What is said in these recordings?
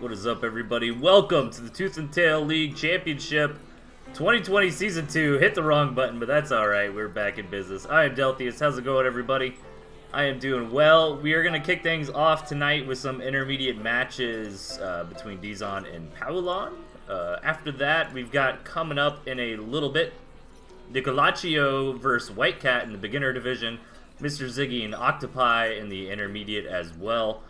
What is up, everybody? Welcome to the Tooth and Tail League Championship 2020 Season 2. Hit the wrong button, but that's alright. We're back in business. I am Delthius. How's it going, everybody? I am doing well. We are going to kick things off tonight with some intermediate matches between Dizon and Paulon. After that, we've got coming up in a little bit Nicolaccio versus White Cat in the beginner division, Mr. Ziggy and Octopi in the intermediate as well.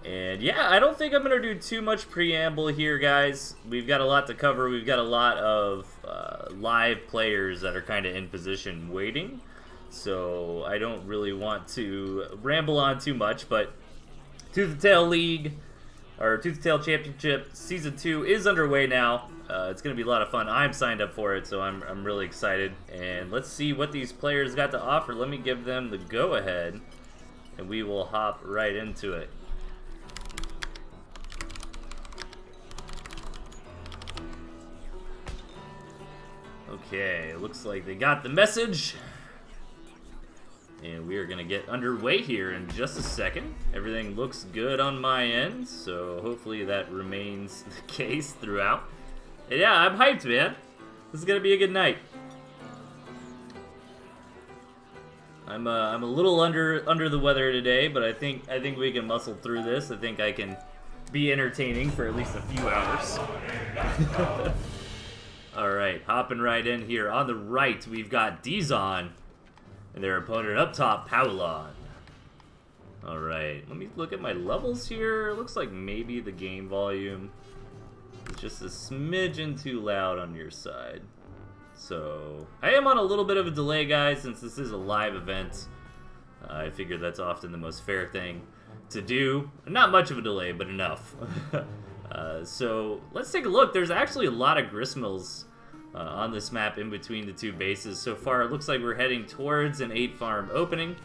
And yeah, I don't think I'm going to do too much preamble here, guys. We've got a lot to cover. We've got a lot of live players that are kind of in position waiting. So I don't really want to ramble on too much, but Tooth and Tail League, or Tooth and Tail Championship Season 2 is underway now. It's going to be a lot of fun. I'm signed up for it, so I'm really excited. And let's see what these players got to offer. Let me give them the go-ahead, and we will hop right into it. Okay, looks like they got the message. And we are going to get underway here in just a second. Everything looks good on my end, so hopefully that remains the case throughout. And yeah, I'm hyped, man. This is going to be a good night. I'm a little under the weather today, but I think we can muscle through this. I think I can be entertaining for at least a few hours. Alright, hopping right in here. On the right, we've got Dizon, and their opponent up top, Paulon. Alright, let me look at my levels here. Looks like maybe the game volume is just a smidgen too loud on your side. So, I am on a little bit of a delay, guys, since this is a live event. I figure that's often the most fair thing to do. Not much of a delay, but enough. So let's take a look. There's actually a lot of gristmills on this map in between the two bases. So far, it looks like we're heading towards an 8-farm opening.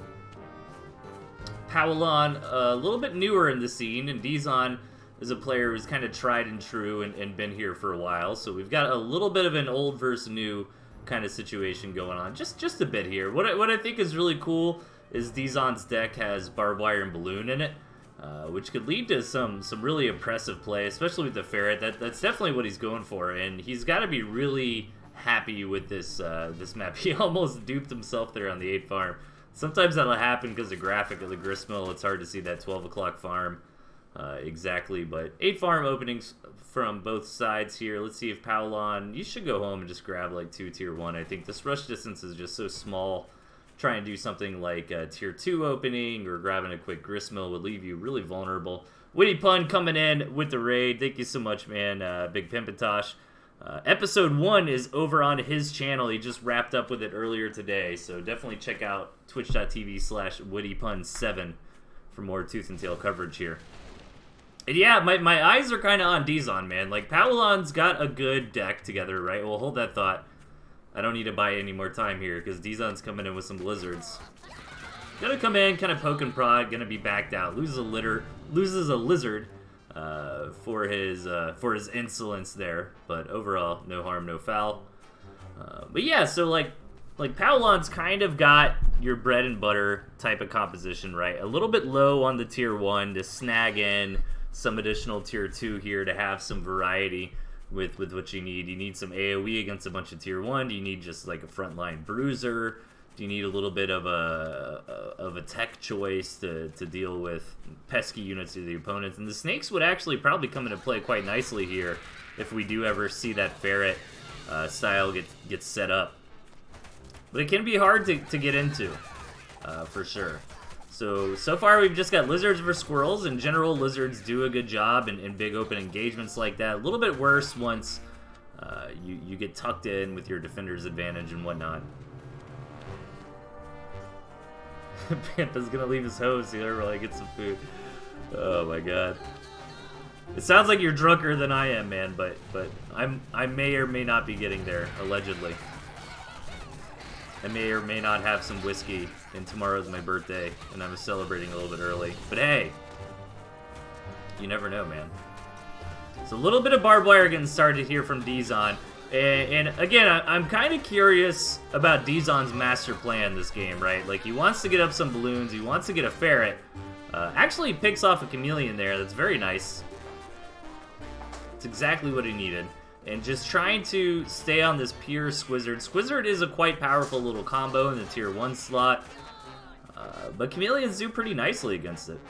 Paulon, a little bit newer in the scene, and Dizon is a player who's kind of tried and true and been here for a while. So we've got a little bit of an old versus new kind of situation going on. Just a bit here. What I think is really cool is Dizon's deck has barbed wire and balloon in it. Which could lead to some really impressive play, especially with the ferret. That's definitely what he's going for, and he's got to be really happy with this map. He almost duped himself there on the 8 farm. Sometimes that'll happen because the graphic of the gristmill. It's hard to see that 12 o'clock farm exactly, but 8 farm openings from both sides here. Let's see if Paulon, you should go home and just grab like 2 tier 1. I think this rush distance is just so small. Try and do something like a tier 2 opening or grabbing a quick gristmill would leave you really vulnerable. Witty Pun coming in with the raid. Thank you so much, man. Big Pimpintosh. Episode 1 is over on his channel. He just wrapped up with it earlier today. So definitely check out twitch.tv/wittypun7 for more Tooth and Tail coverage here. And yeah, my eyes are kind of on Dizon, man. Like, Paulon's got a good deck together, right? Well, hold that thought. I don't need to buy any more time here because Dizon's coming in with some blizzards. Gonna come in, kind of poke and prod, gonna be backed out. Loses a lizard for his insolence there, but overall, no harm, no foul. But yeah, so like Paulon's kind of got your bread and butter type of composition, right? A little bit low on the tier 1 to snag in some additional tier 2 here to have some variety. With what you need. You need some AoE against a bunch of tier 1. Do you need just like a frontline bruiser? Do you need a little bit of a tech choice to deal with pesky units of the opponents? And the snakes would actually probably come into play quite nicely here if we do ever see that ferret style get set up. But it can be hard to get into, for sure. So far we've just got lizards versus squirrels. In general, lizards do a good job in big open engagements like that. A little bit worse once you get tucked in with your defender's advantage and whatnot. Pampa's gonna leave his hose here while I get some food. Oh my god. It sounds like you're drunker than I am, man, but I may or may not be getting there, allegedly. I may or may not have some whiskey, and tomorrow's my birthday, and I'm celebrating a little bit early. But hey, you never know, man. So a little bit of barbed wire getting started here from Dizon. And again, I'm kind of curious about Dizon's master plan this game, right? Like, he wants to get up some balloons, he wants to get a ferret. Actually picks off a chameleon there, that's very nice. It's exactly what he needed. And just trying to stay on this pure Squizzard. Squizzard is a quite powerful little combo in the tier 1 slot. But Chameleons do pretty nicely against it.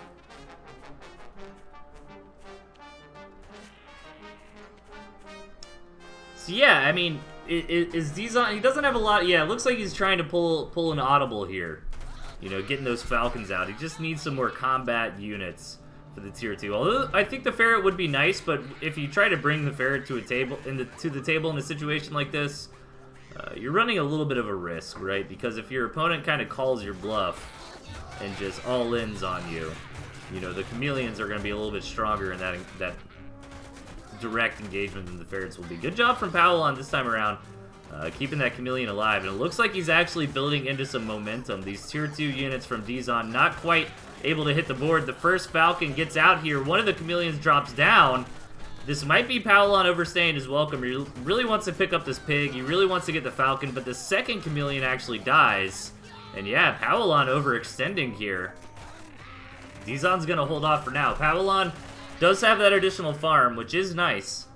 So yeah, I mean, is Dizon, he doesn't have a lot, yeah, it looks like he's trying to pull an audible here. You know, getting those Falcons out. He just needs some more combat units for the tier 2. Although, I think the Ferret would be nice, but if you try to bring the Ferret to the table in a situation like this, you're running a little bit of a risk, right? Because if your opponent kind of calls your bluff and just all-ins on you, you know, the Chameleons are going to be a little bit stronger in that direct engagement than the Ferrets will be. Good job from Powell this time around, keeping that Chameleon alive. And it looks like he's actually building into some momentum. These tier 2 units from Dizon not quite able to hit the board. The first Falcon gets out here. One of the Chameleons drops down. This might be Powell overstaying his welcome. He really wants to pick up this pig. He really wants to get the Falcon, but the second Chameleon actually dies. And yeah, Powell overextending here. Dizon's going to hold off for now. Powell does have that additional farm, which is nice.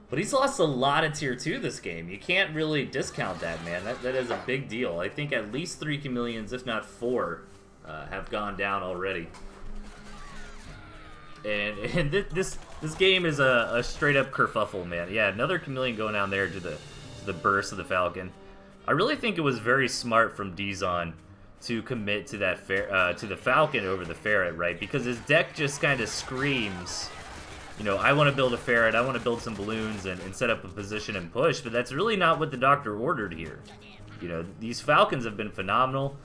But he's lost a lot of tier 2 this game. You can't really discount that, man. That is a big deal. I think at least 3 Chameleons, if not 4, have gone down already. And this game is a straight up kerfuffle, man. Yeah, another Chameleon going down there to the burst of the Falcon. I really think it was very smart from Dizon to commit to that to the Falcon over the Ferret, right? Because his deck just kind of screams, you know, I want to build a Ferret, I want to build some balloons and set up a position and push, but that's really not what the Doctor ordered here. You know, these Falcons have been phenomenal.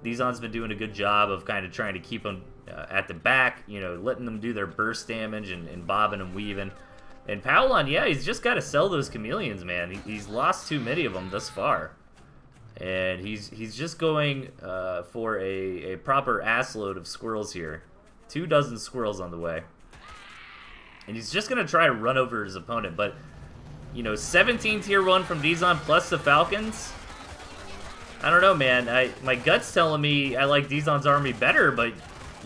Dizon's been doing a good job of kind of trying to keep them at the back, you know, letting them do their burst damage and bobbing and weaving. And Powell, yeah, he's just got to sell those Chameleons, man. He's lost too many of them thus far. And he's just going for a proper ass load of squirrels here. 2 dozen squirrels on the way. And he's just going to try to run over his opponent. But, you know, 17 tier 1 from Dizon plus the Falcons. I don't know, man. My gut's telling me I like Dizon's army better, but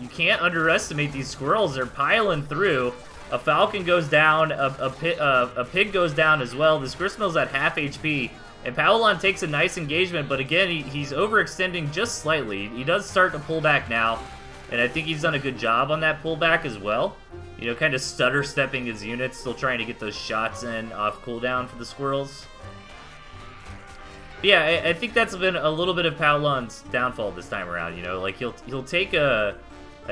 you can't underestimate these squirrels. They're piling through. A Falcon goes down. A pig goes down as well. This Gristmill's at half HP. And Powell takes a nice engagement, but again, he's overextending just slightly. He does start to pull back now, and I think he's done a good job on that pullback as well. You know, kind of stutter-stepping his units, still trying to get those shots in off cooldown for the squirrels. But yeah, I think that's been a little bit of Powell's downfall this time around, you know? Like, he'll take a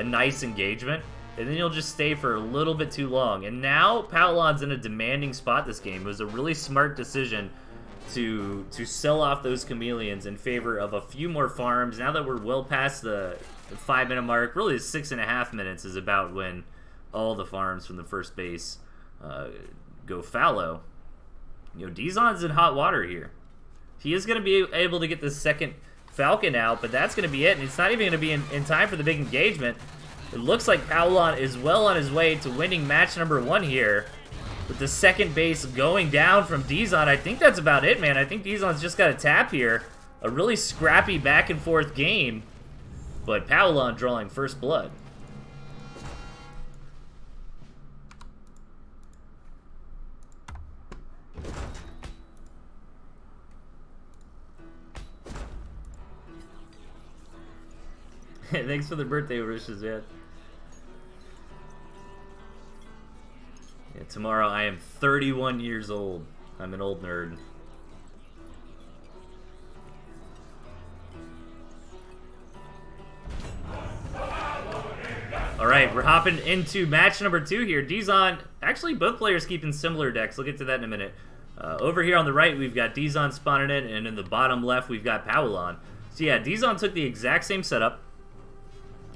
nice engagement, and then he'll just stay for a little bit too long. And now, Powell's in a demanding spot this game. It was a really smart decision to sell off those Chameleons in favor of a few more farms. Now that we're well past the 5-minute mark, really 6.5 minutes is about when all the farms from the first base go fallow. You know, Dizon's in hot water here. He is going to be able to get the second Falcon out, but that's going to be it, and it's not even going to be in time for the big engagement. It looks like Powell is well on his way to winning match number 1 here. With the second base going down from Dizon, I think that's about it, man. I think Dizon's just got a tap here. A really scrappy back-and-forth game. But Powell drawing first blood. Thanks for the birthday wishes, man. Yeah, tomorrow I am 31 years old. I'm an old nerd. Alright, we're hopping into match number 2 here. Dizon, actually both players keeping similar decks. We'll get to that in a minute. Over here on the right, we've got Dizon spawning in, and in the bottom left, we've got Powell. So yeah, Dizon took the exact same setup.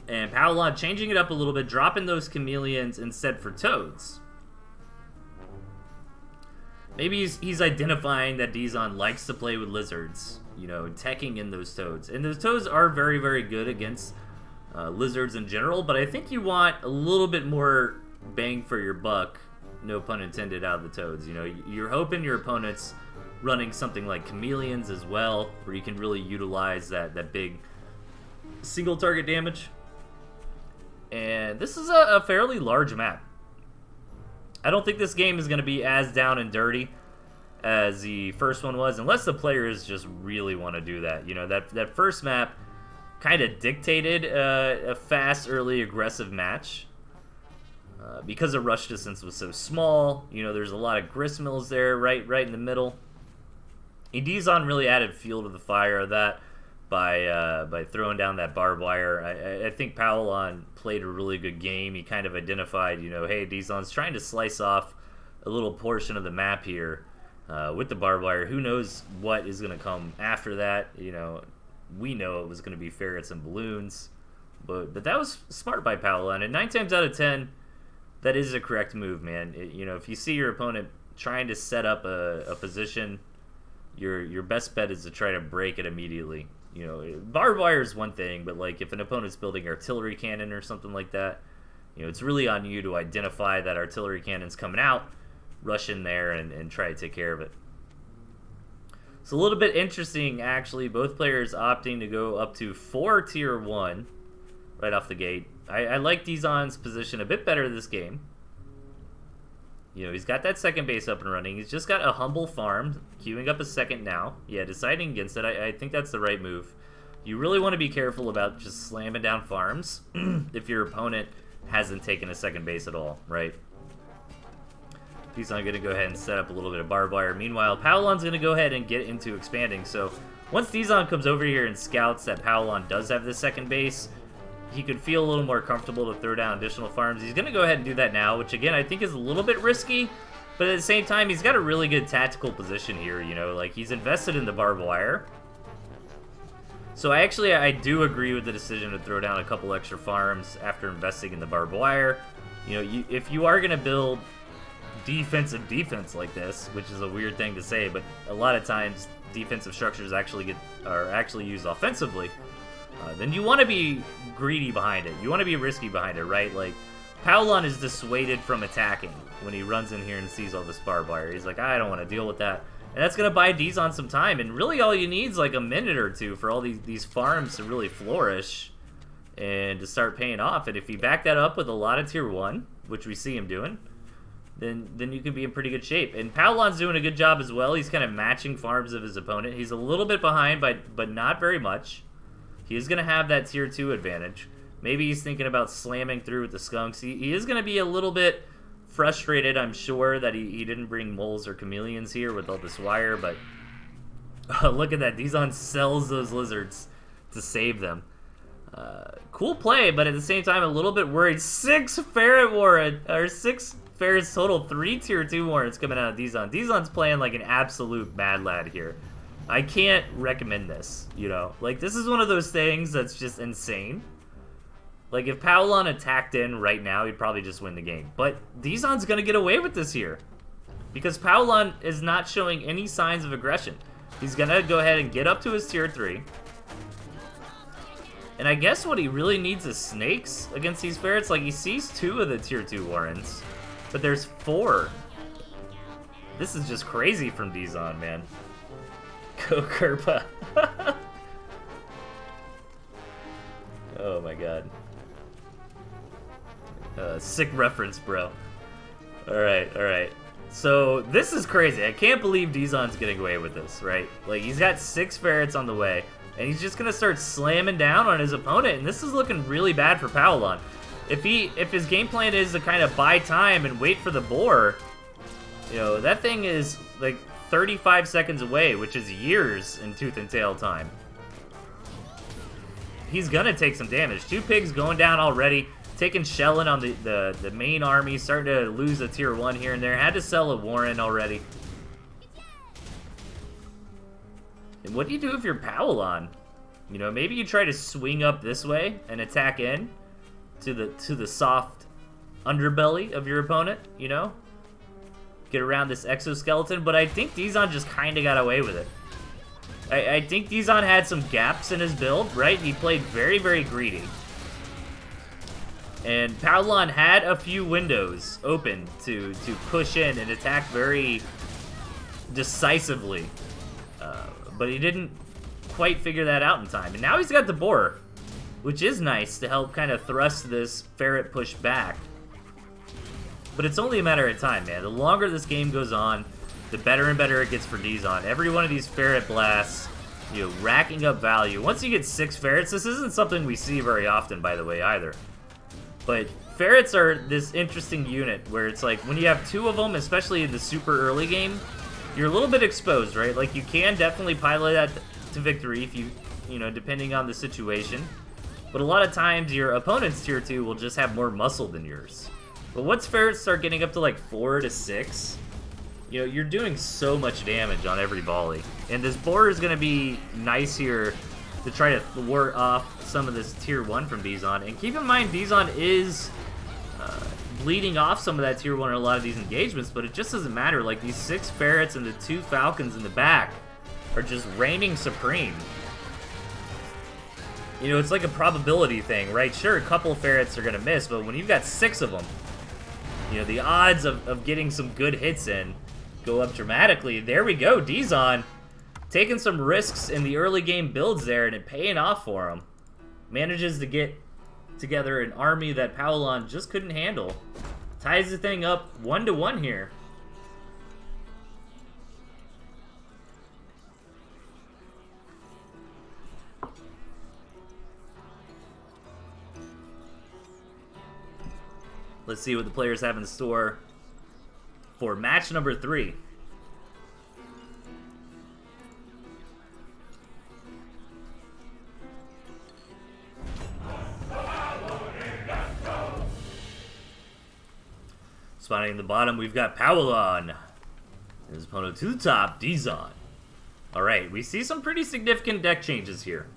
And Powell changing it up a little bit, dropping those Chameleons instead for Toads. Maybe he's identifying that Dizon likes to play with lizards, you know, teching in those Toads. And those Toads are very, very good against lizards in general, but I think you want a little bit more bang for your buck, no pun intended, out of the Toads. You know, you're hoping your opponent's running something like Chameleons as well, where you can really utilize that big single target damage. And this is a fairly large map. I don't think this game is going to be as down and dirty as the first one was, unless the players just really want to do that. You know, that first map kind of dictated a fast, early, aggressive match. Because the rush distance was so small, you know, there's a lot of grist mills there, right in the middle. Dizon really added fuel to the fire of that by throwing down that barbed wire. I think Powellon played a really good game. He kind of identified, you know, hey, Dizon's trying to slice off a little portion of the map here with the barbed wire. Who knows what is going to come after that? You know, we know it was going to be ferrets and balloons, but that was smart by Powellon. And 9 times out of 10, that is a correct move, man. You know, if you see your opponent trying to set up a position, your best bet is to try to break it immediately. You know, barbed wire is one thing, but like if an opponent's building artillery cannon or something like that, you know, it's really on you to identify that artillery cannon's coming out, rush in there, and try to take care of it. It's a little bit interesting, actually. Both players opting to go up to 4 tier 1 right off the gate. I like Dizon's position a bit better this game. You know, he's got that second base up and running. He's just got a humble farm, queuing up a second now. Yeah, deciding against it, I think that's the right move. You really want to be careful about just slamming down farms if your opponent hasn't taken a second base at all, right? Dizon going to go ahead and set up a little bit of barbed wire. Meanwhile, Powellon's going to go ahead and get into expanding. So once Dizon comes over here and scouts that Powellon does have this second base, he could feel a little more comfortable to throw down additional farms. He's going to go ahead and do that now, which again, I think is a little bit risky, but at the same time, he's got a really good tactical position here, you know, like he's invested in the barbed wire. So I do agree with the decision to throw down a couple extra farms after investing in the barbed wire. You know, if you are going to build defensive defense like this, which is a weird thing to say, but a lot of times defensive structures are actually used offensively, then you want to be greedy behind it. You want to be risky behind it, right? Like, Powellon is dissuaded from attacking when he runs in here and sees all this barbed wire. He's like, I don't want to deal with that. And that's going to buy Dizon some time. And really all you need is like a minute or two for all these farms to really flourish and to start paying off. And if you back that up with a lot of tier 1, which we see him doing, then you can be in pretty good shape. And Powellon's doing a good job as well. He's kind of matching farms of his opponent. He's a little bit behind, but not very much. He is going to have that tier 2 advantage. Maybe he's thinking about slamming through with the skunks. He is going to be a little bit frustrated, I'm sure, that he didn't bring moles or chameleons here with all this wire, but look at that. Dizon sells those lizards to save them. Cool play, but at the same time, a little bit worried. 6 ferrets total, 3 tier 2 warrants coming out of Dizon. Dizon's playing like an absolute mad lad here. I can't recommend this, you know? Like, this is one of those things that's just insane. Like, if Powellon attacked in right now, he'd probably just win the game. But Dizon's going to get away with this here, because Powellon is not showing any signs of aggression. He's going to go ahead and get up to his tier 3. And I guess what he really needs is snakes against these ferrets. Like, he sees 2 of the tier 2 warrens, but there's 4. This is just crazy from Dizon, man. Go Kerpa. Oh my god. Sick reference, bro. Alright. So, this is crazy. I can't believe Dizon's getting away with this, right? Like, he's got 6 ferrets on the way, and he's just gonna start slamming down on his opponent, and this is looking really bad for Powellon. If his game plan is to kind of buy time and wait for the boar, you know, that thing is, like, 35 seconds away, which is years in Tooth and Tail time. He's gonna take some damage. 2 pigs going down already, taking shelling on the main army, starting to lose a tier 1 here and there. Had to sell a warren already. And what do you do if you're Powellon? You know, maybe you try to swing up this way and attack in to the soft underbelly of your opponent, you know? Get around this exoskeleton, but I think Dizon just kind of got away with it. I think Dizon had some gaps in his build, right? He played very, very greedy. And Powellon had a few windows open to push in and attack very decisively. But he didn't quite figure that out in time. And now he's got the boar, which is nice to help kind of thrust this ferret push back. But it's only a matter of time, man. The longer this game goes on, the better and better it gets for Dizon. Every one of these ferret blasts, you know, racking up value. Once you get 6 ferrets, this isn't something we see very often, by the way, either. But ferrets are this interesting unit where it's like, when you have 2 of them, especially in the super early game, you're a little bit exposed, right? Like, you can definitely pilot that to victory if you know, depending on the situation. But a lot of times, your opponent's tier 2 will just have more muscle than yours. But once ferrets start getting up to like 4 to 6, you know, you're doing so much damage on every volley. And this boar is going to be nice here to try to thwart off some of this tier 1 from Dizon. And keep in mind, Dizon is bleeding off some of that tier 1 in a lot of these engagements, but it just doesn't matter. Like, these 6 ferrets and the 2 falcons in the back are just reigning supreme. You know, it's like a probability thing, right? Sure, a couple of ferrets are going to miss, but when you've got 6 of them, you know, the odds of getting some good hits in go up dramatically. There we go, Dizon taking some risks in the early game builds there, and it paying off for him. Manages to get together an army that Powelon just couldn't handle. Ties the thing up 1-1 here. Let's see what the players have in store for match number 3. Spawning in the bottom, we've got Powelon. His opponent to the top, Dizon. Alright, we see some pretty significant deck changes here.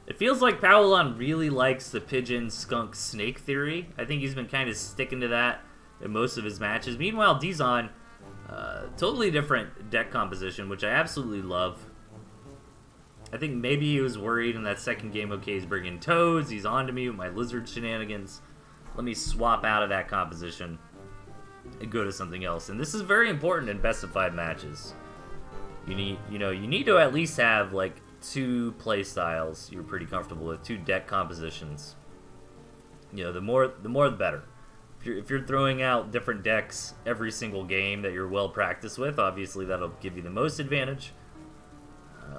It feels like Powelon really likes the pigeon, skunk, snake theory. I think he's been kind of sticking to that in most of his matches. Meanwhile, Dizon, totally different deck composition, which I absolutely love. I think maybe he was worried in that second game, okay, he's bringing toads, he's on to me with my lizard shenanigans. Let me swap out of that composition and go to something else. And this is very important in best of 5 matches. You need to at least have like 2 play styles you're pretty comfortable with, 2 deck compositions. You know, the more the better. If you're throwing out different decks every single game that you're well practiced with, obviously that'll give you the most advantage.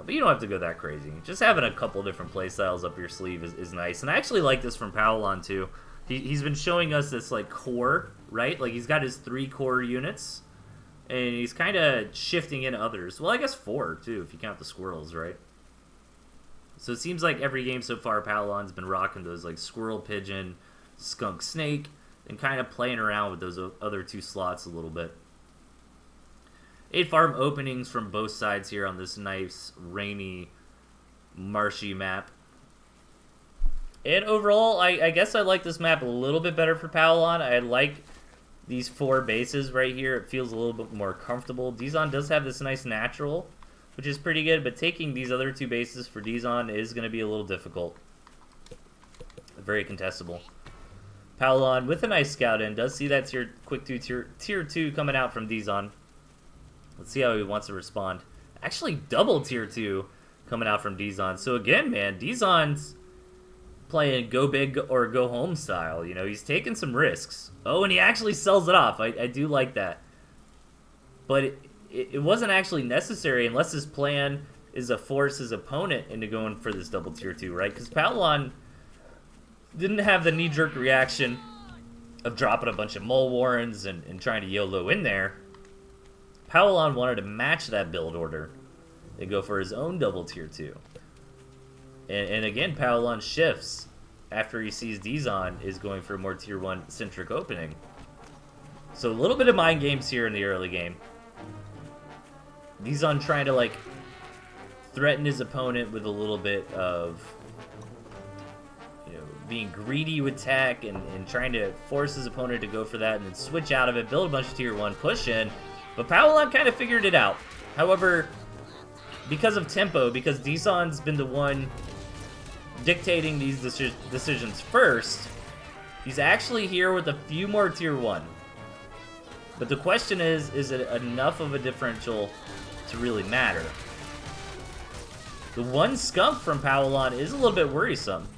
But you don't have to go that crazy. Just having a couple different play styles up your sleeve is nice. And I actually like this from Powelon too. He's been showing us this like core, right? Like, he's got his 3 core units, and he's kind of shifting in others. Well, I guess 4 too, if you count the squirrels, right? So it seems like every game so far, Powelon's been rocking those like squirrel, pigeon, skunk, snake, and kind of playing around with those other 2 slots a little bit. 8 farm openings from both sides here on this nice, rainy, marshy map. And overall, I guess I like this map a little bit better for Powelon. I like these 4 bases right here. It feels a little bit more comfortable. Dizon does have this nice natural, which is pretty good, but taking these other 2 bases for Dizon is going to be a little difficult. Very contestable. Powelon, with a nice scout in, does see that tier 2 coming out from Dizon. Let's see how he wants to respond. Actually, double tier 2 coming out from Dizon. So again, man, Dizon's playing go big or go home style. You know, he's taking some risks. Oh, and he actually sells it off. I do like that. But it wasn't actually necessary unless his plan is to force his opponent into going for this double tier 2, right? Because Powelon didn't have the knee-jerk reaction of dropping a bunch of Mole Warrens and trying to YOLO in there. Powelon wanted to match that build order and go for his own double tier 2. And again, Powelon shifts after he sees Dizon is going for a more tier 1 centric opening. So a little bit of mind games here in the early game. Dizon trying to like threaten his opponent with a little bit of, you know, being greedy with tech and trying to force his opponent to go for that and then switch out of it, build a bunch of tier 1, push in. But Powelon kind of figured it out. However, because of tempo, because Dizon's been the one dictating these decisions first, he's actually here with a few more tier 1. But the question is it enough of a differential to really matter? The 1 skunk from Powelon is a little bit worrisome.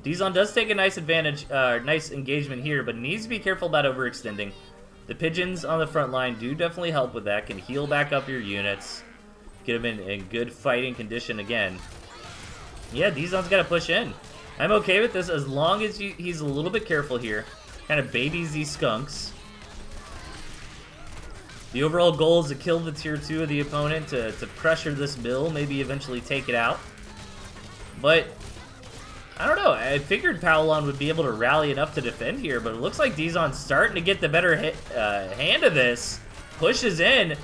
Dizon does take a nice advantage, nice engagement here, but needs to be careful about overextending. The pigeons on the front line do definitely help with that. Can heal back up your units. Get them in good fighting condition again. Yeah, Dizon's got to push in. I'm okay with this as long as he's a little bit careful here. Kind of babies these skunks. The overall goal is to kill the tier 2 of the opponent, to pressure this mill, maybe eventually take it out. But, I don't know, I figured Powelon would be able to rally enough to defend here, but it looks like Dizon's starting to get the better hand of this. Pushes in.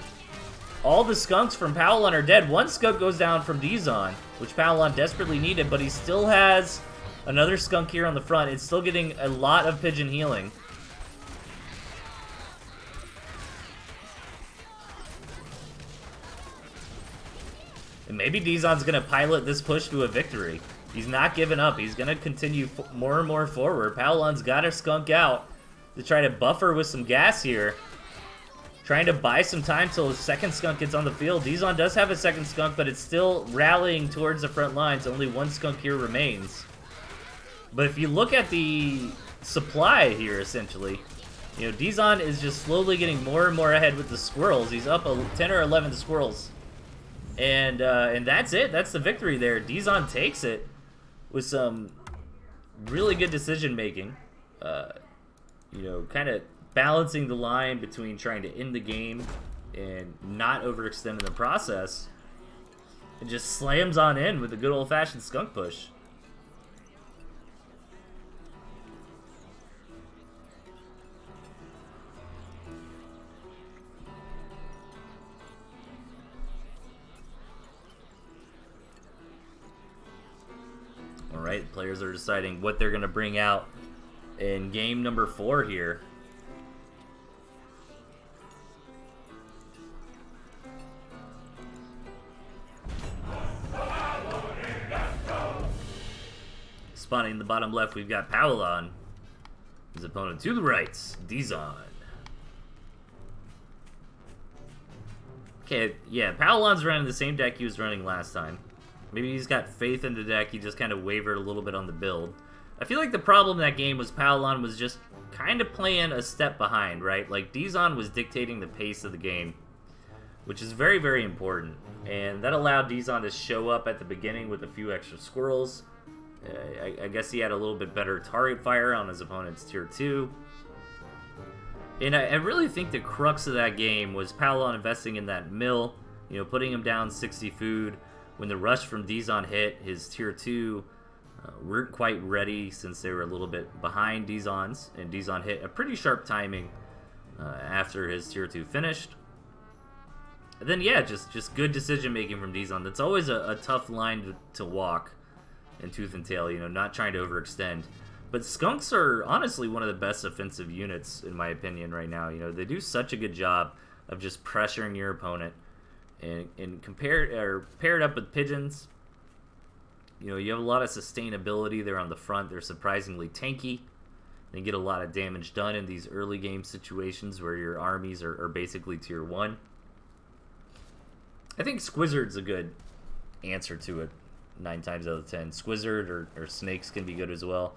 All the skunks from Powelon are dead. One skunk goes down from Dizon, which Powelon desperately needed, but he still has another skunk here on the front. It's still getting a lot of pigeon healing. And maybe Dizon's going to pilot this push to a victory. He's not giving up. He's going to continue more and more forward. Powelon's got to skunk out to try to buffer with some gas here. Trying to buy some time till his second skunk gets on the field. Dizon does have a second skunk, but it's still rallying towards the front lines. Only one skunk here remains. But if you look at the supply here, essentially, you know, Dizon is just slowly getting more and more ahead with the squirrels. He's up 10 or 11 squirrels. And that's it. That's the victory there. Dizon takes it with some really good decision making. You know, kind of balancing the line between trying to end the game and not overextend in the process. And just slams on in with a good old-fashioned skunk push. Alright, players are deciding what they're going to bring out in game number 4 here. Spawning in the bottom left, we've got Powelon. His opponent to the right, Dizon. Okay, yeah, Powelon's running the same deck he was running last time. Maybe he's got faith in the deck, he just kind of wavered a little bit on the build. I feel like the problem in that game was Powelon was just kind of playing a step behind, right? Like, Dizon was dictating the pace of the game, which is very, very important. And that allowed Dizon to show up at the beginning with a few extra squirrels. I guess he had a little bit better target fire on his opponent's tier 2. And I really think the crux of that game was Powelon investing in that mill, you know, putting him down 60 food. When the rush from Dizon hit, his tier 2 weren't quite ready since they were a little bit behind Dizon's, and Dizon hit a pretty sharp timing after his tier 2 finished. And then, yeah, just good decision making from Dizon. That's always a tough line to walk in Tooth and Tail, you know, not trying to overextend. But skunks are honestly one of the best offensive units, in my opinion, right now. You know, they do such a good job of just pressuring your opponent. And paired up with pigeons, you know, you have a lot of sustainability there on the front. They're surprisingly tanky. They get a lot of damage done in these early game situations where your armies are basically tier 1. I think Squizzard's a good answer to it 9 times out of 10. Squizzard or snakes can be good as well.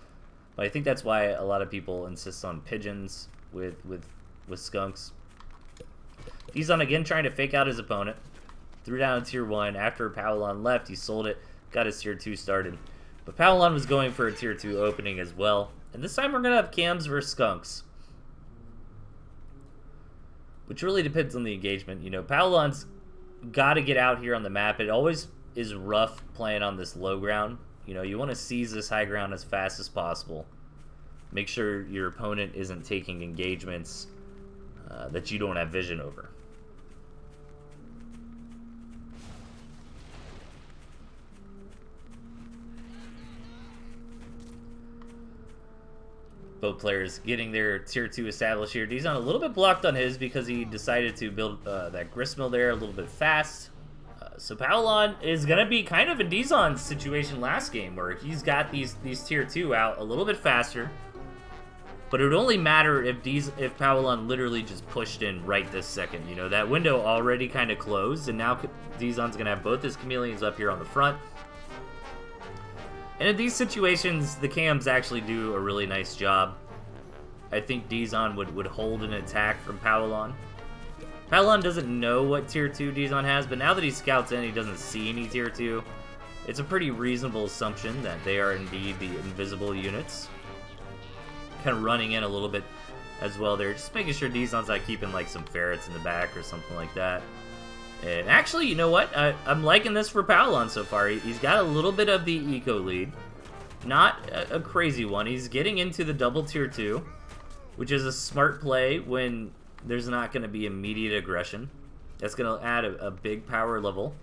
But I think that's why a lot of people insist on pigeons with skunks. Dizon again trying to fake out his opponent. Threw down tier 1. After Powelon left, he sold it. Got his tier 2 started. But Powelon was going for a tier 2 opening as well. And this time we're going to have cams versus skunks. Which really depends on the engagement. You know, Powelon's got to get out here on the map. It always is rough playing on this low ground. You know, you want to seize this high ground as fast as possible. Make sure your opponent isn't taking engagements that you don't have vision over. Both players getting their tier 2 established here. Dizon a little bit blocked on his because he decided to build that gristmill there a little bit fast. So Powelon is going to be kind of in Dizon's situation last game where he's got these tier 2 out a little bit faster. But it would only matter if Powelon literally just pushed in right this second. You know, that window already kind of closed, and now Dizon's going to have both his chameleons up here on the front. And in these situations, the cams actually do a really nice job. I think Dizon would hold an attack from Powelon. Powelon doesn't know what tier 2 Dizon has, but now that he scouts in, he doesn't see any tier 2. It's a pretty reasonable assumption that they are indeed the invisible units. Kind of running in a little bit as well there, just making sure Dizon's not keeping like some ferrets in the back or something like that. And actually, you know what? I'm liking this for Powelon so far. He's got a little bit of the eco lead. Not a crazy one. He's getting into the double tier 2, which is a smart play when there's not going to be immediate aggression. That's going to add a big power level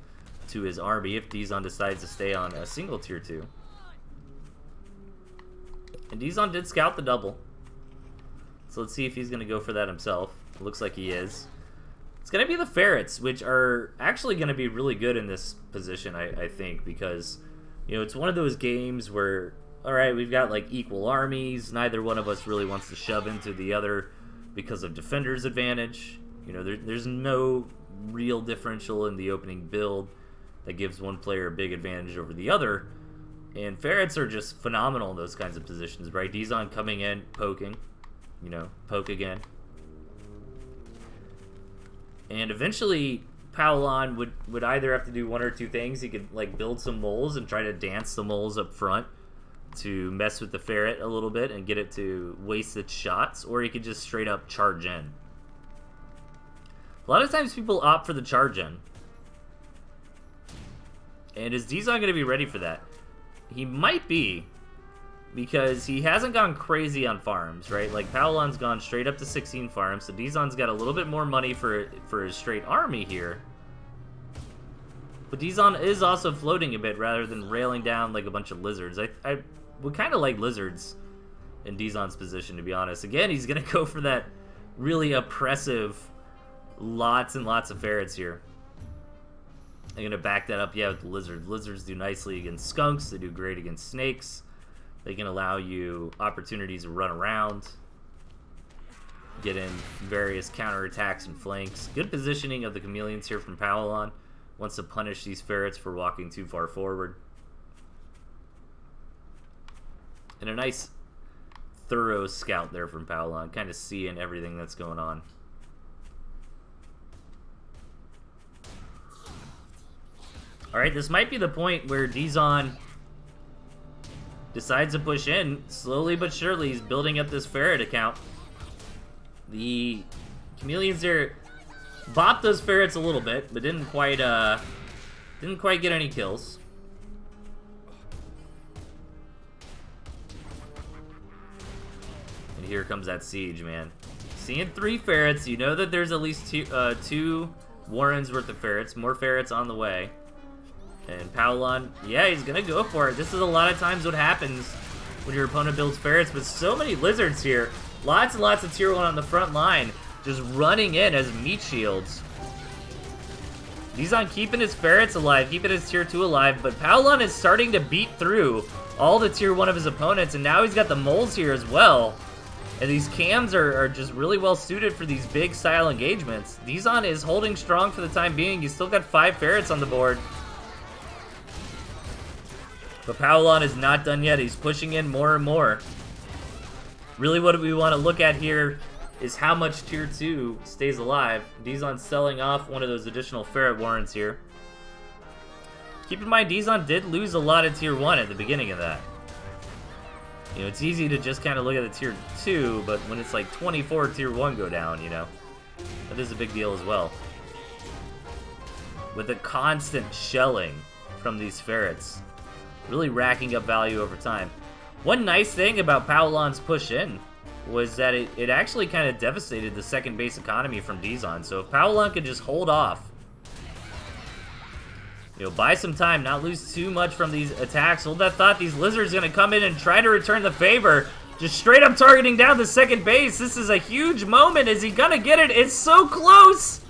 to his army if Dizon decides to stay on a single tier 2. And Dizon did scout the double. So let's see if he's going to go for that himself. It looks like he is. It's going to be the ferrets, which are actually going to be really good in this position, I think, because, you know, it's one of those games where, all right, we've got like equal armies. Neither one of us really wants to shove into the other because of defender's advantage. You know, there's no real differential in the opening build that gives one player a big advantage over the other. And ferrets are just phenomenal in those kinds of positions, right? Dizon coming in, poking, you know, poke again. And eventually, Powelon would either have to do one or two things. He could like build some moles and try to dance the moles up front to mess with the ferret a little bit and get it to waste its shots, or he could just straight up charge in. A lot of times people opt for the charge in. And is Dizon going to be ready for that? He might be, because he hasn't gone crazy on farms, right? Like, Powelon's gone straight up to 16 farms, so Dizon's got a little bit more money for his straight army here. But Dizon is also floating a bit rather than railing down like a bunch of lizards. I would kind of like lizards in Dizon's position, to be honest. Again, he's going to go for that really oppressive lots and lots of ferrets here. I'm going to back that up, yeah, with the lizards. Lizards do nicely against skunks. They do great against snakes. They can allow you opportunities to run around, get in various counterattacks and flanks. Good positioning of the chameleons here from Powelon. Wants to punish these ferrets for walking too far forward. And a nice, thorough scout there from Powelon, kind of seeing everything that's going on. Alright, this might be the point where Dizon decides to push in. Slowly but surely, he's building up this ferret account. The chameleons there bopped those ferrets a little bit, but didn't quite get any kills. And here comes that siege, man. Seeing 3 ferrets, you know that there's at least two warrens worth of ferrets. More ferrets on the way. And Powelon, yeah, he's gonna go for it. This is a lot of times what happens when your opponent builds ferrets, but so many lizards here. Lots and lots of tier 1 on the front line, just running in as meat shields. Dizon keeping his ferrets alive, keeping his tier 2 alive, but Powelon is starting to beat through all the tier 1 of his opponents, and now he's got the moles here as well. And these cams are just really well suited for these big style engagements. Dizon is holding strong for the time being. He's still got 5 ferrets on the board. But Powelon is not done yet. He's pushing in more and more. Really what we want to look at here is how much tier 2 stays alive. Dizon's selling off one of those additional ferret warrens here. Keep in mind, Dizon did lose a lot of tier 1 at the beginning of that. You know, it's easy to just kind of look at the tier 2, but when it's like 24 tier 1 go down, you know, that is a big deal as well. With the constant shelling from these ferrets, really racking up value over time. One nice thing about Powelon's push in was that it actually kind of devastated the second base economy from Dizon. So if Powelon could just hold off, you know, buy some time, not lose too much from these attacks, hold that thought, these lizards are going to come in and try to return the favor. Just straight up targeting down the second base. This is a huge moment. Is he going to get it? It's so close.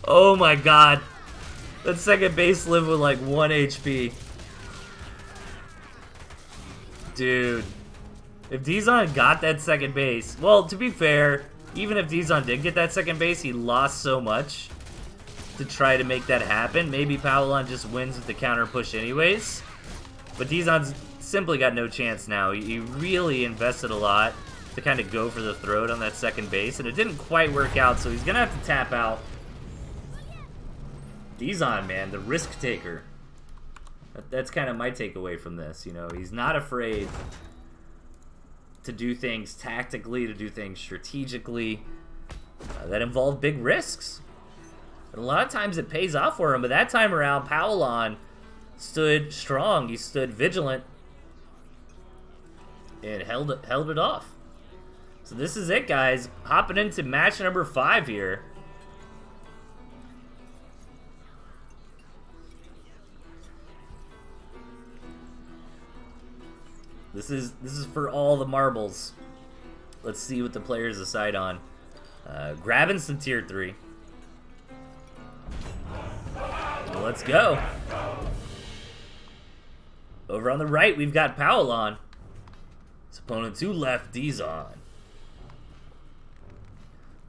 Oh my god. That second base lived with like 1 HP. Dude, if Dizon got that second base, well, to be fair, even if Dizon did get that second base, he lost so much to try to make that happen. Maybe Powelon just wins with the counter push anyways. But Dizon's simply got no chance now. He really invested a lot to kind of go for the throat on that second base, and it didn't quite work out, so he's going to have to tap out. Dizon, man, the risk taker. That's kind of my takeaway from this. You know, he's not afraid to do things tactically, to do things strategically that involve big risks. And a lot of times it pays off for him, but that time around, Powellon stood strong. He stood vigilant and held it off. So this is it, guys. Hopping into match number 5 here. This is for all the marbles. Let's see what the players decide on. Grabbing some tier 3. Let's go. Over on the right, we've got Powellon. His opponent to left, Dizon.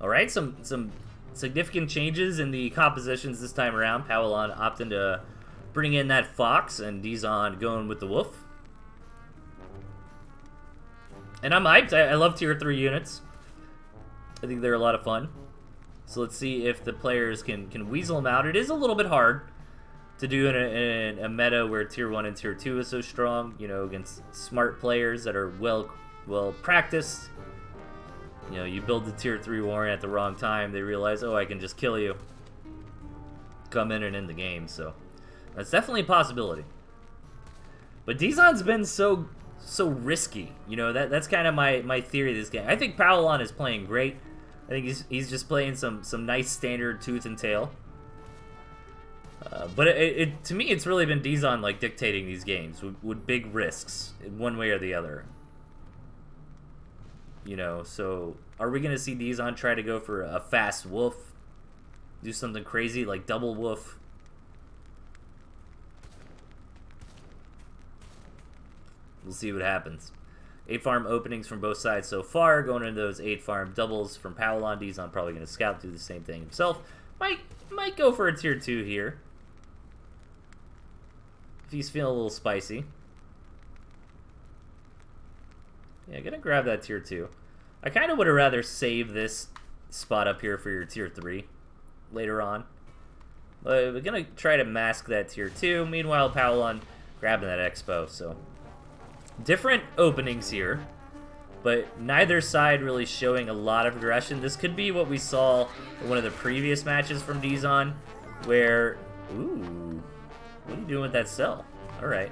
Alright, some significant changes in the compositions this time around. Powellon opting to bring in that Fox, and Dizon going with the Wolf. And I'm hyped. I love tier 3 units. I think they're a lot of fun. So let's see if the players can weasel them out. It is a little bit hard to do in a meta where tier 1 and tier 2 is so strong, you know, against smart players that are well practiced. You know, you build the tier 3 Warren at the wrong time, they realize, oh, I can just kill you. Come in and end the game, so that's definitely a possibility. But Dizon's been so risky, you know, that's kind of my theory of this game. I think Powellon is playing great. I think he's just playing some nice standard tooth and tail. But to me, it's really been Dizon like dictating these games with big risks, one way or the other. You know, so are we gonna see Dizon try to go for a fast wolf, do something crazy like double wolf? We'll see what happens. 8 farm openings from both sides so far. Going into those 8 farm doubles from Powellon. Dizon probably going to scout, do the same thing himself. Might go for a tier 2 here, if he's feeling a little spicy. Yeah, going to grab that tier 2. I kind of would have rather saved this spot up here for your tier 3 later on. But we're going to try to mask that tier 2. Meanwhile, Powellon grabbing that expo, so... different openings here, but neither side really showing a lot of aggression. This could be what we saw in one of the previous matches from Dizon, where... ooh, what are you doing with that cell? Alright.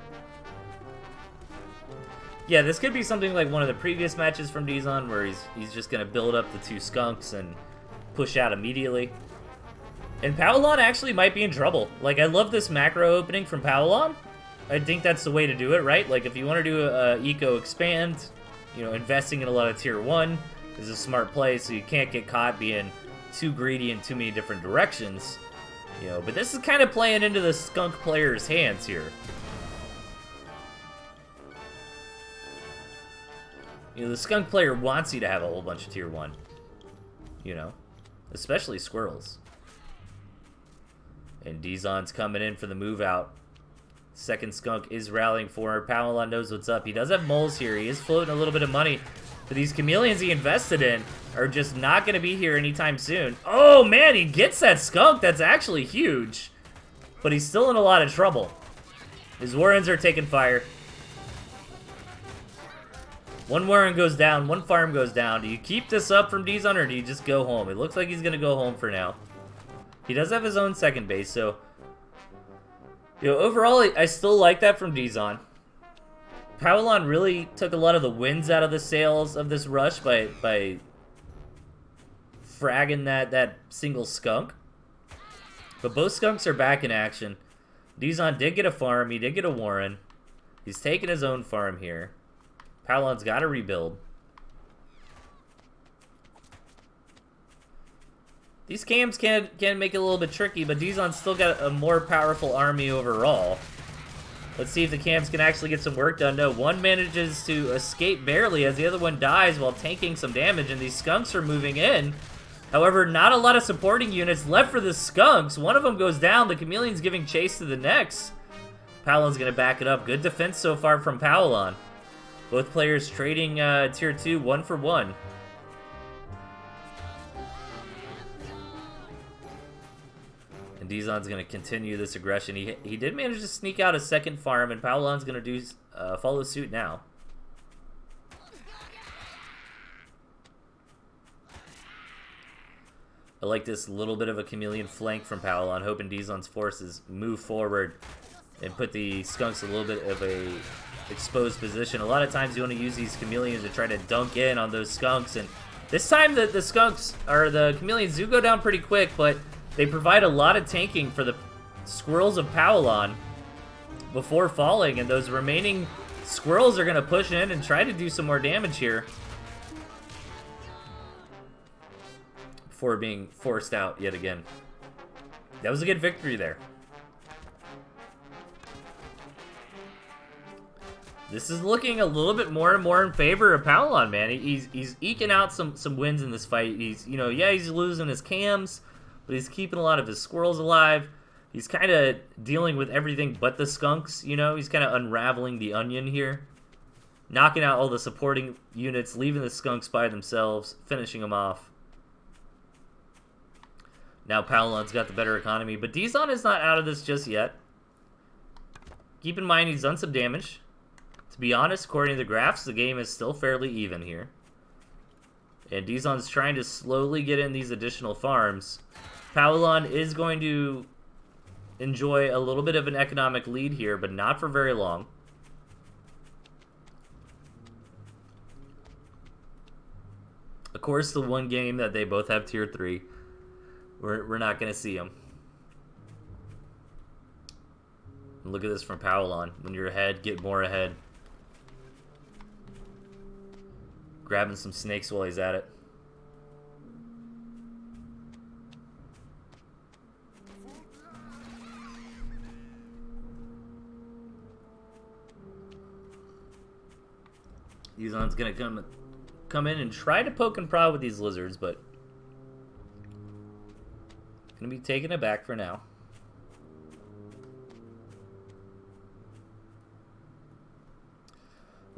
Yeah, this could be something like one of the previous matches from Dizon, where he's just going to build up the 2 skunks and push out immediately. And Powellon actually might be in trouble. Like, I love this macro opening from Powellon. I think that's the way to do it, right? Like, if you want to do a eco expand, you know, investing in a lot of tier 1 is a smart play, so you can't get caught being too greedy in too many different directions. You know, but this is kind of playing into the skunk player's hands here. You know, the skunk player wants you to have a whole bunch of tier 1. You know, especially squirrels. And Dizon's coming in for the move out. Second skunk is rallying for her. Powellon knows what's up. He does have moles here. He is floating a little bit of money. But these chameleons he invested in are just not going to be here anytime soon. Oh, man, he gets that skunk. That's actually huge. But he's still in a lot of trouble. His warrens are taking fire. One warren goes down. One farm goes down. Do you keep this up from Dizon, or do you just go home? It looks like he's going to go home for now. He does have his own second base, so... you know, overall, I still like that from Dizon. Powellon really took a lot of the wins out of the sails of this rush by fragging that single skunk. But both skunks are back in action. Dizon did get a farm. He did get a warren. He's taking his own farm here. Powellon's got to rebuild. These cams can make it a little bit tricky, but Dizon's still got a more powerful army overall. Let's see if the cams can actually get some work done. No, one manages to escape barely as the other one dies while tanking some damage, and these skunks are moving in. However, not a lot of supporting units left for the skunks. One of them goes down. The chameleon's giving chase to the next. Powelon's going to back it up. Good defense so far from Powelon. Both players trading tier 2 1 for 1. And Dizon's going to continue this aggression. He did manage to sneak out a second farm, and Powelon's going to do follow suit now. I like this little bit of a chameleon flank from Powelon, hoping Dizon's forces move forward and put the skunks a little bit of a exposed position. A lot of times you want to use these chameleons to try to dunk in on those skunks, and this time the skunks, or the chameleons, do go down pretty quick, but they provide a lot of tanking for the squirrels of Powelon before falling, and those remaining squirrels are going to push in and try to do some more damage here before being forced out yet again. That was a good victory there. This is looking a little bit more and more in favor of Powelon, man. He's eking out some wins in this fight. He's, you know, yeah, he's losing his cams, but he's keeping a lot of his squirrels alive. He's kind of dealing with everything but the skunks, you know. He's kind of unraveling the onion here. Knocking out all the supporting units, leaving the skunks by themselves, finishing them off. Now Powelon's got the better economy, but Dizon is not out of this just yet. Keep in mind he's done some damage. To be honest, according to the graphs, the game is still fairly even here. And Dizon's trying to slowly get in these additional farms. Powelon is going to enjoy a little bit of an economic lead here, but not for very long. Of course, the one game that they both have tier 3. We're not going to see him. Look at this from Powelon. When you're ahead, get more ahead. Grabbing some snakes while he's at it. Dizon's going to come in and try to poke and prod with these lizards, but gonna be taking it back for now.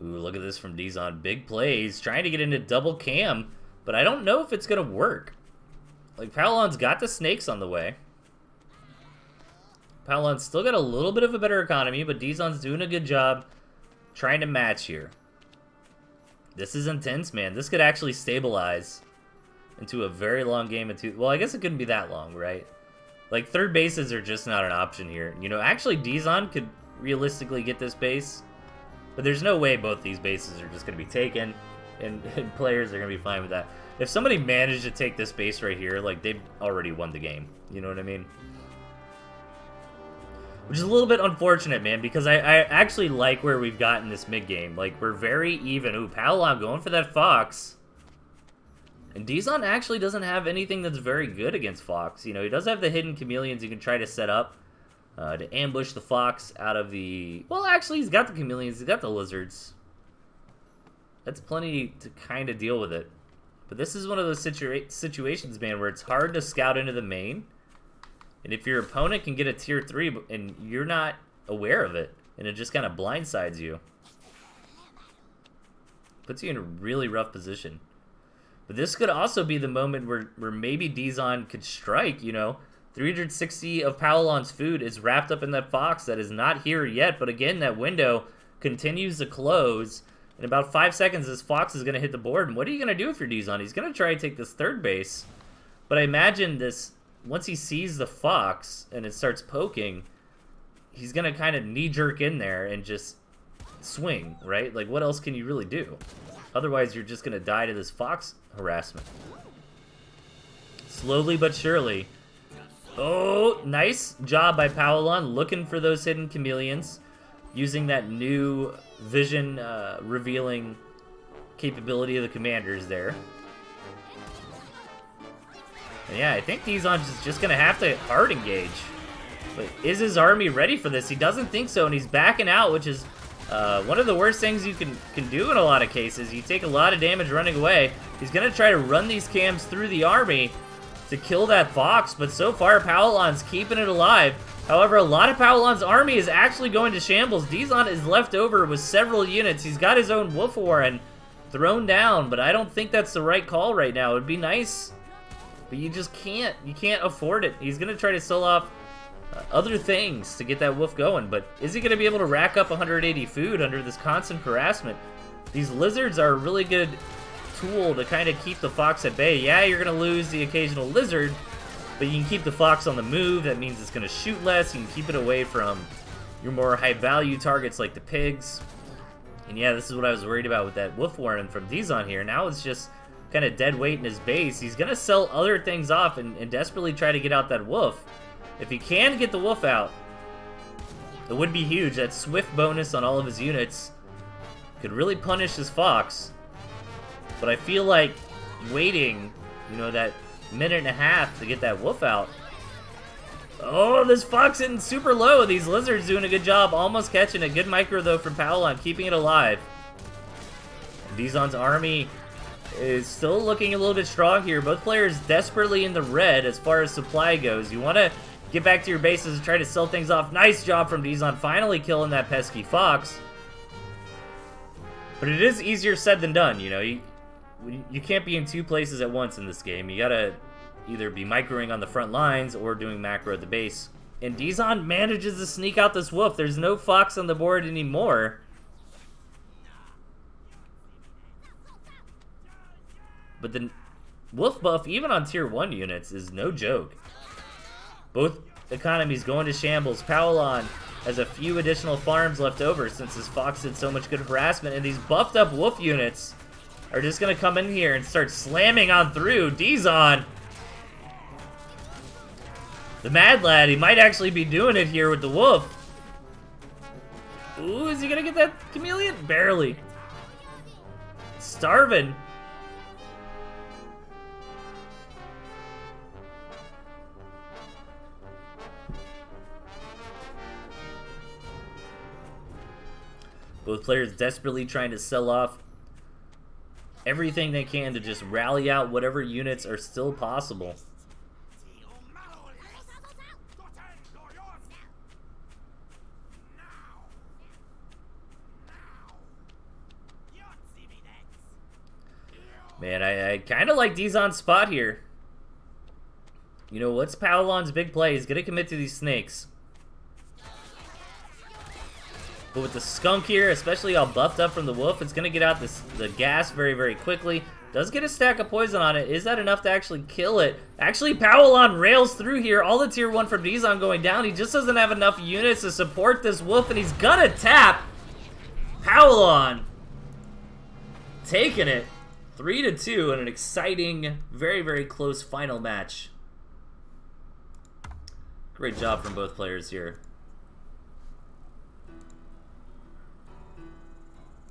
Ooh, look at this from Dizon. Big plays, trying to get into double cam, but I don't know if it's gonna work. Like, Powelon's got the snakes on the way. Powelon's still got a little bit of a better economy, but Dizon's doing a good job trying to match here. This is intense, man. This could actually stabilize into a very long game. Well, I guess it couldn't be that long, right? Like, third bases are just not an option here. You know, actually, Dizon could realistically get this base, but there's no way both these bases are just going to be taken, and players are going to be fine with that. If somebody managed to take this base right here, like, they've already won the game. You know what I mean? Which is a little bit unfortunate, man, because I actually like where we've gotten this mid-game. Like, we're very even. Ooh, Powelon going for that fox. And Dizon actually doesn't have anything that's very good against fox. You know, he does have the hidden chameleons you can try to set up to ambush the fox out of the... Well, actually, he's got the chameleons. He's got the lizards. That's plenty to kind of deal with it. But this is one of those situations, man, where it's hard to scout into the main. And if your opponent can get a tier 3 and you're not aware of it, and it just kind of blindsides you, puts you in a really rough position. But this could also be the moment where maybe Dizon could strike, you know. 360 of Powelon's food is wrapped up in that fox that is not here yet. But again, that window continues to close. In about 5 seconds, this fox is going to hit the board. And what are you going to do if you're Dizon? He's going to try to take this third base. But I imagine this, once he sees the fox and it starts poking, he's going to kind of knee-jerk in there and just swing, right? Like, what else can you really do? Otherwise, you're just going to die to this fox harassment. Slowly but surely. Oh, nice job by Powelon, looking for those hidden chameleons, using that new vision revealing capability of the commanders there. And yeah, I think Dizon's just going to have to hard engage. But is his army ready for this? He doesn't think so, and he's backing out, which is one of the worst things you can do in a lot of cases. You take a lot of damage running away. He's going to try to run these cams through the army to kill that fox, but so far Powelon's keeping it alive. However, a lot of Powelon's army is actually going to shambles. Dizon is left over with several units. He's got his own Wolf Warren thrown down, but I don't think that's the right call right now. It would be nice, but you just can't. You can't afford it. He's going to try to sell off other things to get that wolf going, but is he going to be able to rack up 180 food under this constant harassment? These lizards are a really good tool to kind of keep the fox at bay. Yeah, you're going to lose the occasional lizard, but you can keep the fox on the move. That means it's going to shoot less. You can keep it away from your more high-value targets like the pigs. And yeah, this is what I was worried about with that Wolf Warren from Dizon here. Now it's just kind of dead weight in his base. He's going to sell other things off and desperately try to get out that wolf. If he can get the wolf out, it would be huge. That swift bonus on all of his units could really punish his fox. But I feel like waiting, you know, that minute and a half to get that wolf out. Oh, this fox hitting super low. These lizards doing a good job, almost catching a good micro though from Powelon, keeping it alive. Dizon's army is still looking a little bit strong here. Both players desperately in the red as far as supply goes. You want to get back to your bases and try to sell things off. Nice job from Dizon, finally killing that pesky fox. But it is easier said than done, you know. You can't be in two places at once in this game. You gotta either be microing on the front lines or doing macro at the base. And Dizon manages to sneak out this wolf. There's no fox on the board anymore. But the wolf buff, even on tier 1 units, is no joke. Both economies going to shambles. Powelon has a few additional farms left over since his fox did so much good harassment, and these buffed up wolf units are just going to come in here and start slamming on through. Dizon, the mad lad, he might actually be doing it here with the wolf. Ooh, is he going to get that chameleon? Barely. Starving. Both players desperately trying to sell off everything they can to just rally out whatever units are still possible. Man, I kind of like Dizon's spot here. You know, what's Powelon's big play? He's going to commit to these snakes. But with the skunk here, especially all buffed up from the wolf, it's going to get out the gas very, very quickly. Does get a stack of poison on it. Is that enough to actually kill it? Actually, Powelon rails through here. All the tier 1 from Dizon going down. He just doesn't have enough units to support this wolf, and he's going to tap. Powelon taking it 3-2 in an exciting, very, very close final match. Great job from both players here.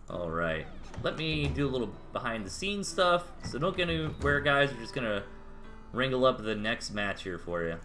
Alright, let me do a little behind the scenes stuff. So don't get anywhere, guys. We're just gonna wrangle up the next match here for you.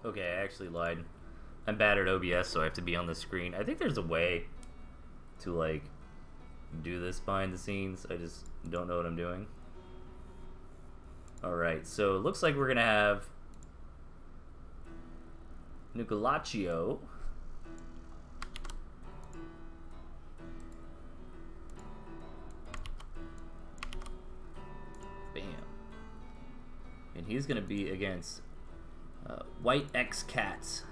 Okay, I actually lied. I'm bad at OBS, so I have to be on the screen. I think there's a way to, like, do this behind the scenes. I just don't know what I'm doing. Alright, so it looks like we're going to have Nucolaccio. Bam. And he's going to be against White X Cats.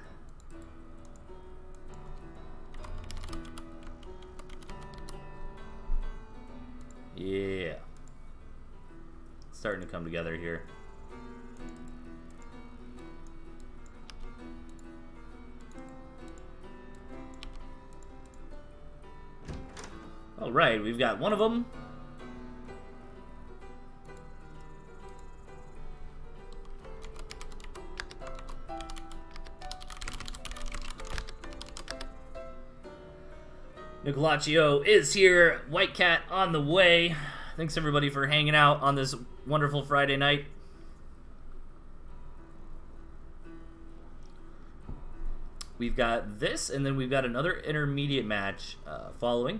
Yeah. Starting to come together here. Alright, we've got one of them. Nicolaccio is here. White Cat on the way. Thanks everybody for hanging out on this wonderful Friday night. We've got this, and then we've got another intermediate match following.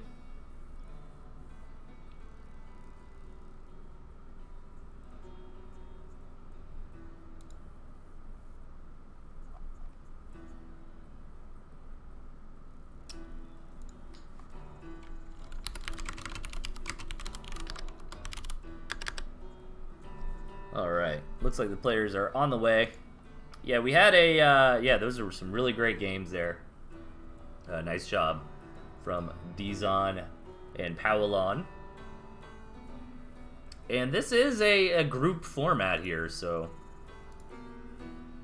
Alright, looks like the players are on the way. Yeah, we had a, yeah, those are some really great games there. Nice job from Dizon and Powelon. And this is a group format here, so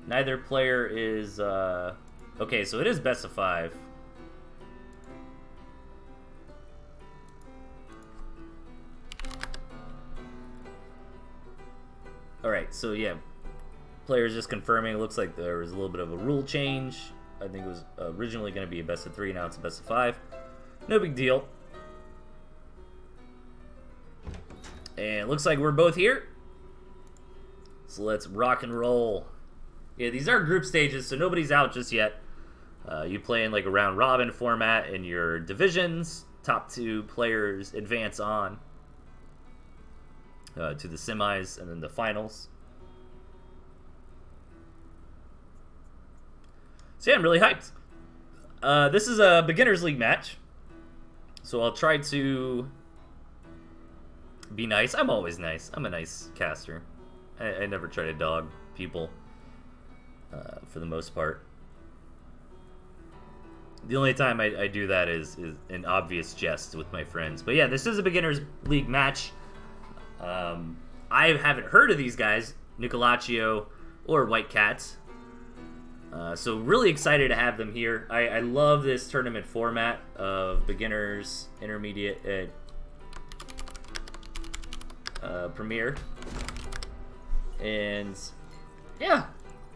neither player is, okay, so it is best of 5. Alright, so yeah, players just confirming. It looks like there was a little bit of a rule change. I think it was originally going to be a best of 3, now it's a best of 5. No big deal. And it looks like we're both here. So let's rock and roll. Yeah, these are group stages, so nobody's out just yet. You play in like a round robin format in your divisions. Top 2 players advance on to the semis and then the finals. So yeah, I'm really hyped. This is a beginners league match, so I'll try to be nice. I'm always nice. I'm a nice caster. I never try to dog people for the most part. The only time I do that is an obvious jest with my friends. But yeah, this is a beginners league match. I haven't heard of these guys, Nicolaccio or White Cats. So really excited to have them here. I love this tournament format of beginners, intermediate, premier. And yeah,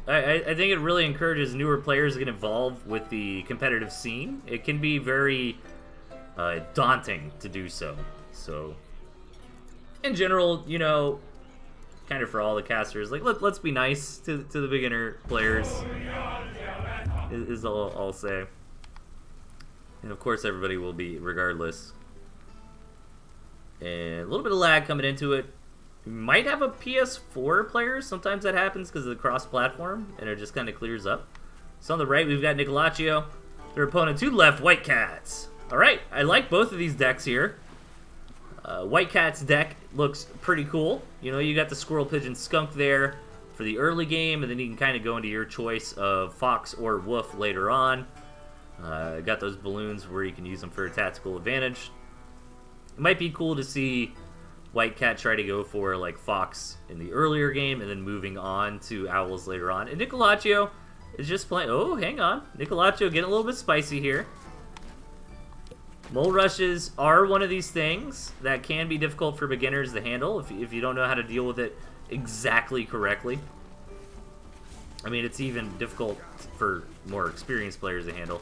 I think it really encourages newer players to get involved with the competitive scene. It can be very daunting to do so. So in general, you know, kind of for all the casters, like let's be nice to the beginner players is all I'll say. And of course everybody will be regardless. And a little bit of lag coming into it. We might have a PS4 player. Sometimes that happens because of the cross-platform, and it just kind of clears up. So on the right, we've got Nicolaccio. Their opponent to the left, White Cats. Alright, I like both of these decks here. White Cat's deck looks pretty cool. You know, you got the Squirrel Pigeon Skunk there for the early game, and then you can kind of go into your choice of Fox or Wolf later on. Got those balloons where you can use them for a tactical advantage. It might be cool to see White Cat try to go for like Fox in the earlier game and then moving on to Owls later on. And Nicolaccio is just playing... Oh, hang on. Nicolaccio getting a little bit spicy here. Mole rushes are one of these things that can be difficult for beginners to handle if you don't know how to deal with it exactly correctly. I mean, it's even difficult for more experienced players to handle.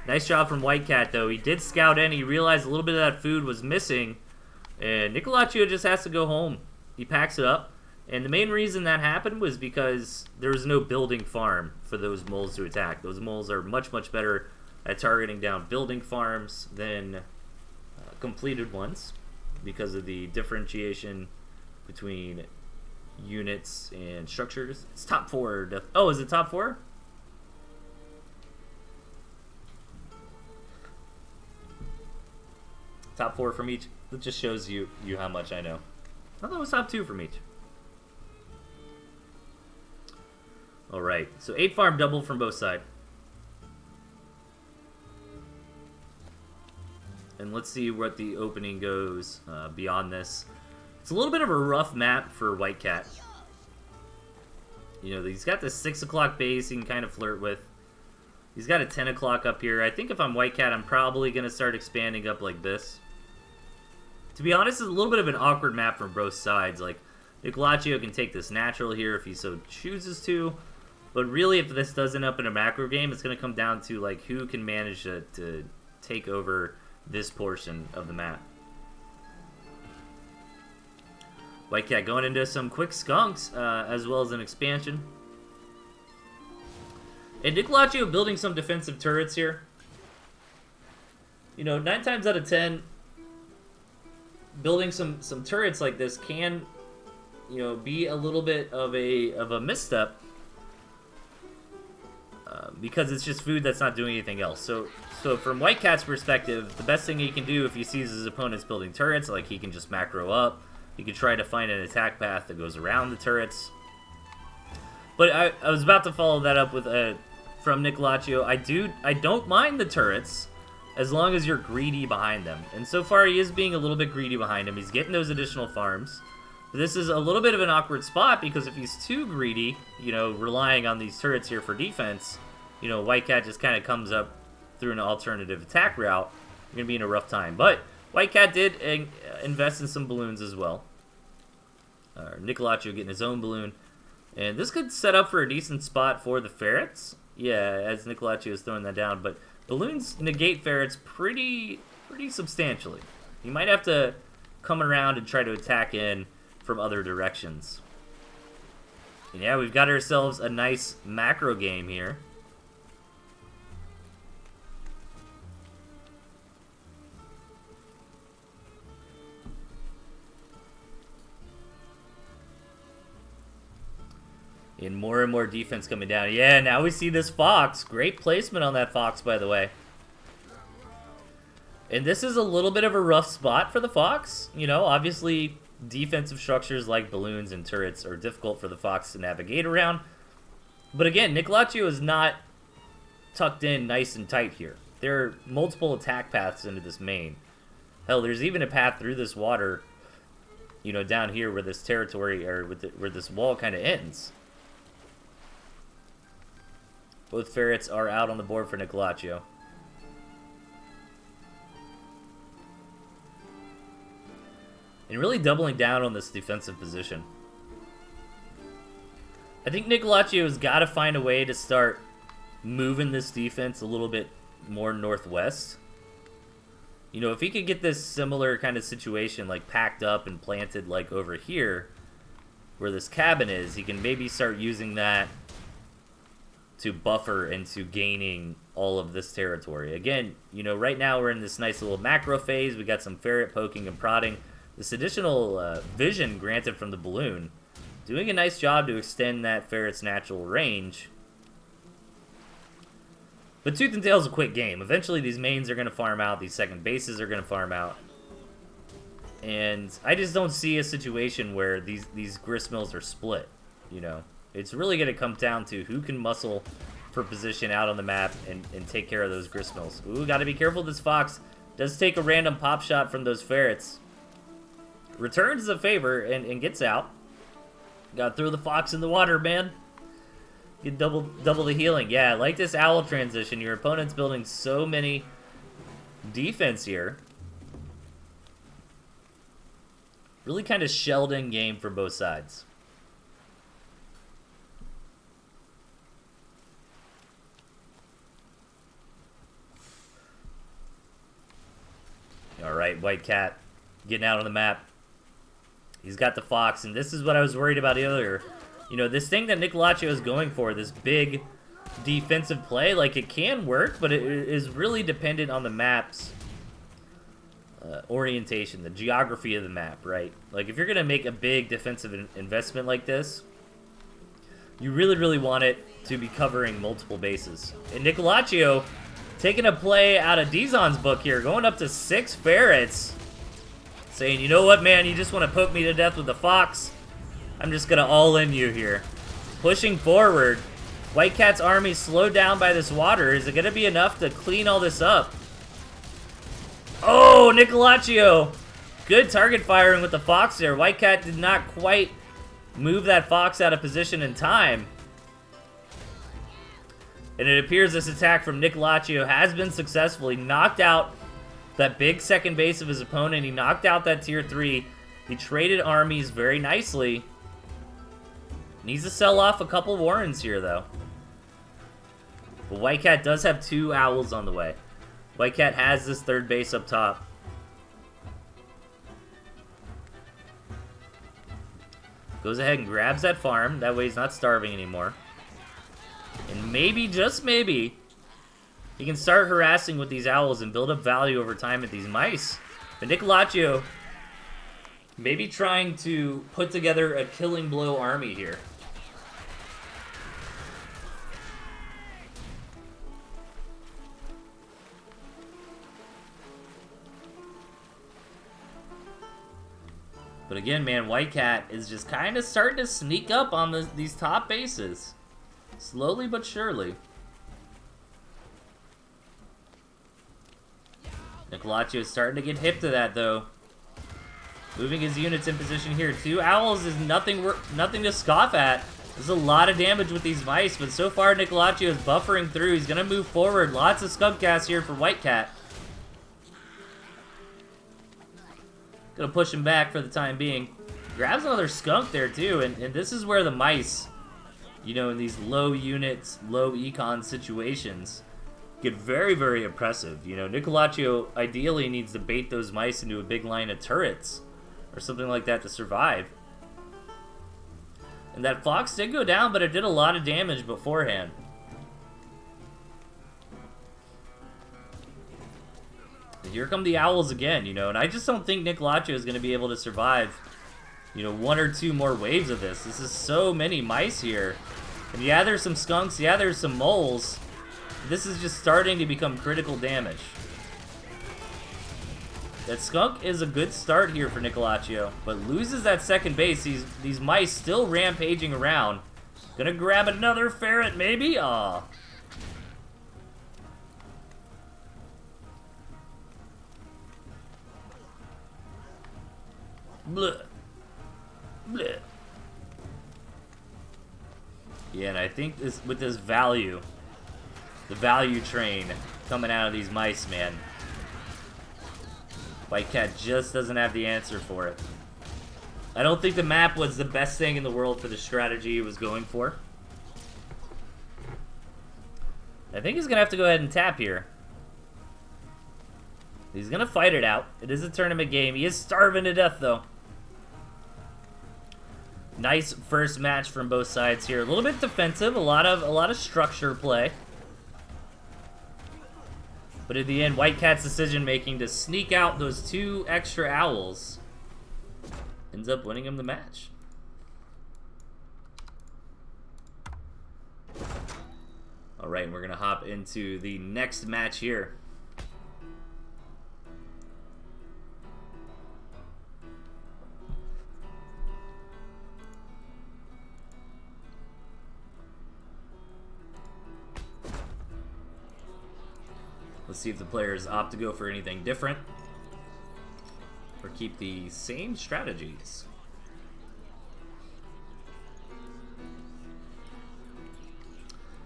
Nice job from White Cat, though. He did scout in. He realized a little bit of that food was missing. And Nicolaccio just has to go home. He packs it up. And the main reason that happened was because there was no building farm for those moles to attack. Those moles are much, much better at targeting down building farms than completed ones because of the differentiation between units and structures. It's top 4. Oh, is it top 4? Top 4 from each. That just shows you how much I know. I thought it was top 2 from each. Alright, so 8 farm double from both sides. And let's see what the opening goes beyond this. It's a little bit of a rough map for White Cat. You know, he's got this 6 o'clock base he can kind of flirt with. He's got a 10 o'clock up here. I think if I'm White Cat, I'm probably going to start expanding up like this. To be honest, it's a little bit of an awkward map from both sides. Like, Nicolaccio can take this natural here if he so chooses to. But really, if this does end up in a macro game, it's going to come down to, like, who can manage to take over this portion of the map. White Cat going into some quick skunks, as well as an expansion. And Nicolaccio building some defensive turrets here. You know, 9 times out of 10, building some turrets like this can, you know, be a little bit of a misstep. Because it's just food that's not doing anything else. So from White Cat's perspective, the best thing he can do if he sees his opponent's building turrets, like he can just macro up. He can try to find an attack path that goes around the turrets. But I was about to follow that up with from Nicolaccio. I don't mind the turrets as long as you're greedy behind them. And so far he is being a little bit greedy behind him. He's getting those additional farms. But this is a little bit of an awkward spot because if he's too greedy, you know, relying on these turrets here for defense, you know, White Cat just kind of comes up through an alternative attack route. You're going to be in a rough time. But White Cat did invest in some balloons as well. Nicolaccio getting his own balloon. And this could set up for a decent spot for the ferrets. Yeah, as Nicolaccio is throwing that down. But balloons negate ferrets pretty substantially. You might have to come around and try to attack in from other directions. And yeah, we've got ourselves a nice macro game here. And more defense coming down. Yeah, now we see this Fox. Great placement on that Fox, by the way. And this is a little bit of a rough spot for the Fox. You know, obviously, defensive structures like balloons and turrets are difficult for the Fox to navigate around. But again, Nicolaccio is not tucked in nice and tight here. There are multiple attack paths into this main. Hell, there's even a path through this water, you know, down here where this territory, or where this wall kind of ends. Both ferrets are out on the board for Nicolaccio. And really doubling down on this defensive position. I think Nicolaccio has got to find a way to start moving this defense a little bit more northwest. You know, if he could get this similar kind of situation, like packed up and planted like over here, where this cabin is, he can maybe start using that to buffer into gaining all of this territory. Again, you know, right now we're in this nice little macro phase. We got some ferret poking and prodding. This additional vision granted from the balloon, doing a nice job to extend that ferret's natural range. But Tooth and Tail's a quick game. Eventually these mains are going to farm out. These second bases are going to farm out. And I just don't see a situation where these gristmills are split, you know. It's really going to come down to who can muscle for position out on the map and take care of those gristmills. Ooh, got to be careful. This Fox does take a random pop shot from those ferrets. Returns the favor and gets out. Got to throw the Fox in the water, man. Get double the healing. Yeah, I like this owl transition. Your opponent's building so many defense here. Really kind of shelled in game for both sides. Alright, White Cat getting out on the map. He's got the Fox, and this is what I was worried about earlier. You know, this thing that Nicolaccio is going for, this big defensive play, like, it can work, but it is really dependent on the map's orientation, the geography of the map, right? Like, if you're going to make a big defensive investment like this, you really want it to be covering multiple bases. And Nicolaccio taking a play out of Dizon's book here, going up to 6 ferrets, saying, you know what, man, you just want to poke me to death with the Fox? I'm just going to all-in you here. Pushing forward. White Cat's army slowed down by this water. Is it going to be enough to clean all this up? Oh, Nicolaccio! Good target firing with the Fox there. White Cat did not quite move that Fox out of position in time. And it appears this attack from Nicolaccio has been successfully knocked out that big second base of his opponent. He knocked out that tier 3. He traded armies very nicely. Needs to sell off a couple Warrens here, though. But White Cat does have 2 Owls on the way. White Cat has this third base up top. Goes ahead and grabs that farm. That way he's not starving anymore. And maybe, just maybe, he can start harassing with these Owls and build up value over time with these mice. But Nicolaccio maybe trying to put together a killing blow army here. But again, man, White Cat is just kind of starting to sneak up on these top bases. Slowly but surely. Nicolaccio is starting to get hip to that, though. Moving his units in position here. 2 Owls is nothing to scoff at. There's a lot of damage with these mice, but so far Nicolaccio is buffering through. He's going to move forward. Lots of Skunk Cast here for White Cat. Gonna push him back for the time being. Grabs another skunk there too, and this is where the mice, you know, in these low units, low econ situations, get very, very impressive. You know, Nicolaccio ideally needs to bait those mice into a big line of turrets or something like that to survive. And that fox did go down, but it did a lot of damage beforehand. Here come the Owls again, you know, and I just don't think Nicolaccio is going to be able to survive, you know, 1 or 2 more waves of this. This is so many mice here. And yeah, there's some skunks, yeah, there's some moles. This is just starting to become critical damage. That skunk is a good start here for Nicolaccio, but loses that second base. These mice still rampaging around. Gonna grab another ferret, maybe? Aw. Bleh. Bleh. Yeah, and I think this with this value, the value train coming out of these mice, man, White Cat just doesn't have the answer for it. I don't think the map was the best thing in the world for the strategy he was going for. I think he's going to have to go ahead and tap here. He's going to fight it out. It is a tournament game. He is starving to death, though. Nice first match from both sides here. A little bit defensive, a lot of structure play. But in the end, White Cat's decision making to sneak out those 2 extra Owls ends up winning him the match. All right, and we're gonna hop into the next match here. Let's see if the players opt to go for anything different or keep the same strategies.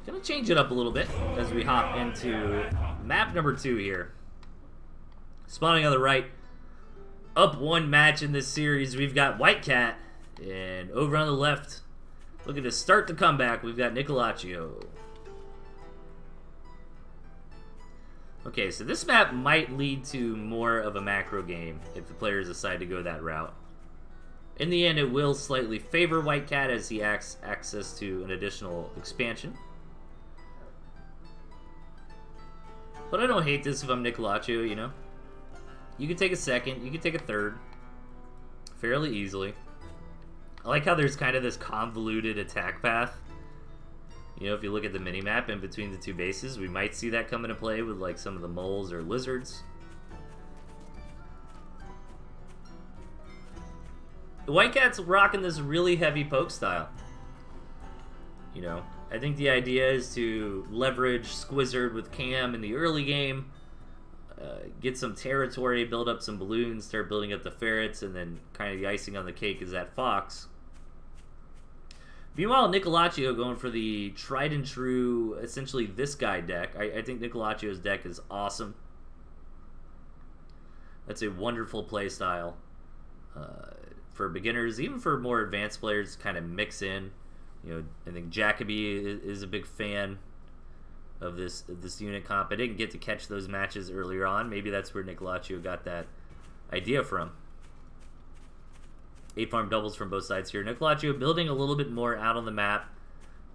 Gonna change it up a little bit as we hop into map number 2 here. Spawning on the right, up 1 match in this series, we've got White Cat, and over on the left, looking to start the comeback, we've got Nicolaccio. Okay, so this map might lead to more of a macro game if the players decide to go that route. In the end, it will slightly favor White Cat as he has access to an additional expansion. But I don't hate this if I'm Nicolaccio, you know? You can take a second, you can take a third fairly easily. I like how there's kind of this convoluted attack path. You know, if you look at the mini-map in between the 2 bases, we might see that come into play with like some of the moles or lizards. The White Cat's rocking this really heavy poke style. You know, I think the idea is to leverage Squizzard with Cam in the early game, get some territory, build up some balloons, start building up the ferrets, and then kind of the icing on the cake is that fox. Meanwhile, Nicolaccio going for the tried and true, essentially this guy deck. I think Nicolaccio's deck is awesome. That's a wonderful play style for beginners, even for more advanced players. Kind of mix in. You know, I think Jacoby is a big fan of this unit comp. I didn't get to catch those matches earlier on. Maybe that's where Nicolaccio got that idea from. 8 farm doubles from both sides here. Nicolaccio building a little bit more out on the map,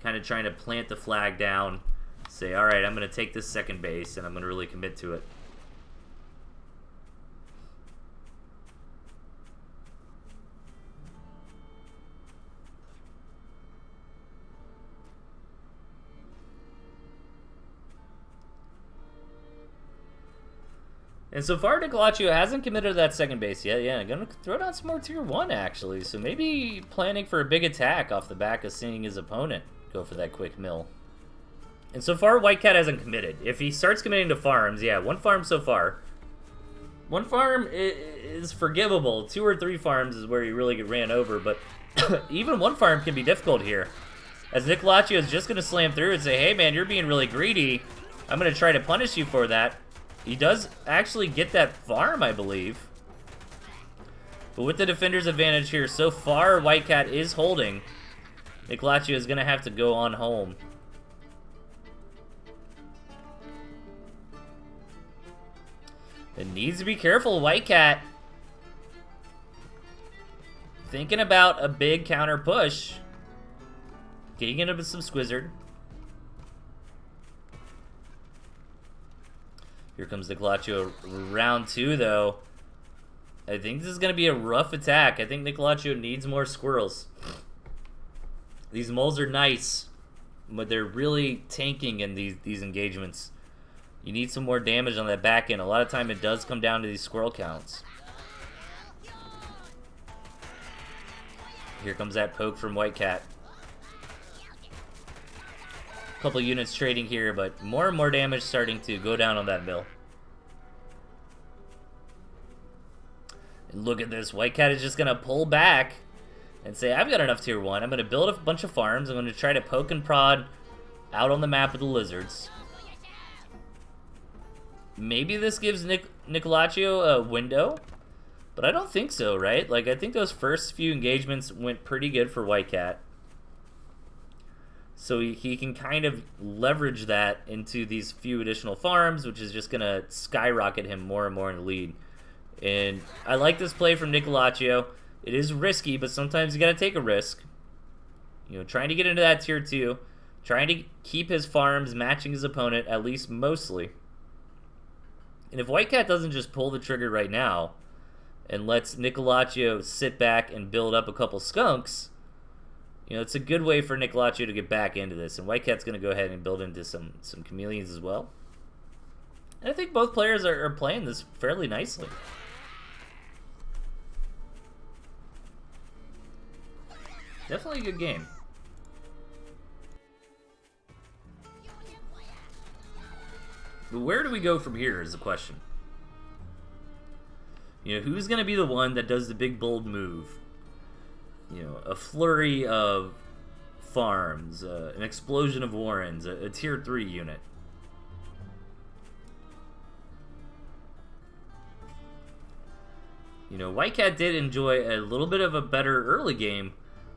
kind of trying to plant the flag down, say, all right, I'm going to take this second base, and I'm going to really commit to it. And so far, Nicolaccio hasn't committed to that second base yet. Yeah, I'm going to throw down some more tier 1, actually. So maybe planning for a big attack off the back of seeing his opponent go for that quick mill. And so far, White Cat hasn't committed. If he starts committing to farms, yeah, 1 farm so far. 1 farm is forgivable. 2 or 3 farms is where he really get ran over. But even 1 farm can be difficult here. As Nicolaccio is just going to slam through and say, hey, man, you're being really greedy. I'm going to try to punish you for that. He does actually get that farm, I believe. But with the defender's advantage here, so far, White Cat is holding. Nicolaccio is going to have to go on home. It needs to be careful, White Cat. Thinking about a big counter push. Getting into some Squizzard. Here comes Nicolaccio. Round 2, though. I think this is going to be a rough attack. I think Nicolaccio needs more squirrels. These moles are nice, but they're really tanking in these engagements. You need some more damage on that back end. A lot of time it does come down to these squirrel counts. Here comes that poke from White Cat. Couple units trading here, but more and more damage starting to go down on that mill. And look at this. White Cat is just going to pull back and say, I've got enough tier 1. I'm going to build a bunch of farms. I'm going to try to poke and prod out on the map with the lizards. Maybe this gives Nicolaccio a window, but I don't think so, right? Like, I think those first few engagements went pretty good for White Cat. So he can kind of leverage that into these few additional farms, which is just going to skyrocket him more and more in the lead. And I like this play from Nicolaccio. It is risky, but sometimes you got to take a risk. You know, trying to get into that tier 2, trying to keep his farms matching his opponent, at least mostly. And if White Cat doesn't just pull the trigger right now and lets Nicolaccio sit back and build up a couple skunks, you know, it's a good way for Nicolaccio to get back into this. And White Cat's going to go ahead and build into some chameleons as well. And I think both players are playing this fairly nicely. Definitely a good game. But where do we go from here is the question. You know, who's going to be the one that does the big bold move? You know, a flurry of farms, an explosion of warrens, a tier 3 unit. You know, White Cat did enjoy a little bit of a better early game,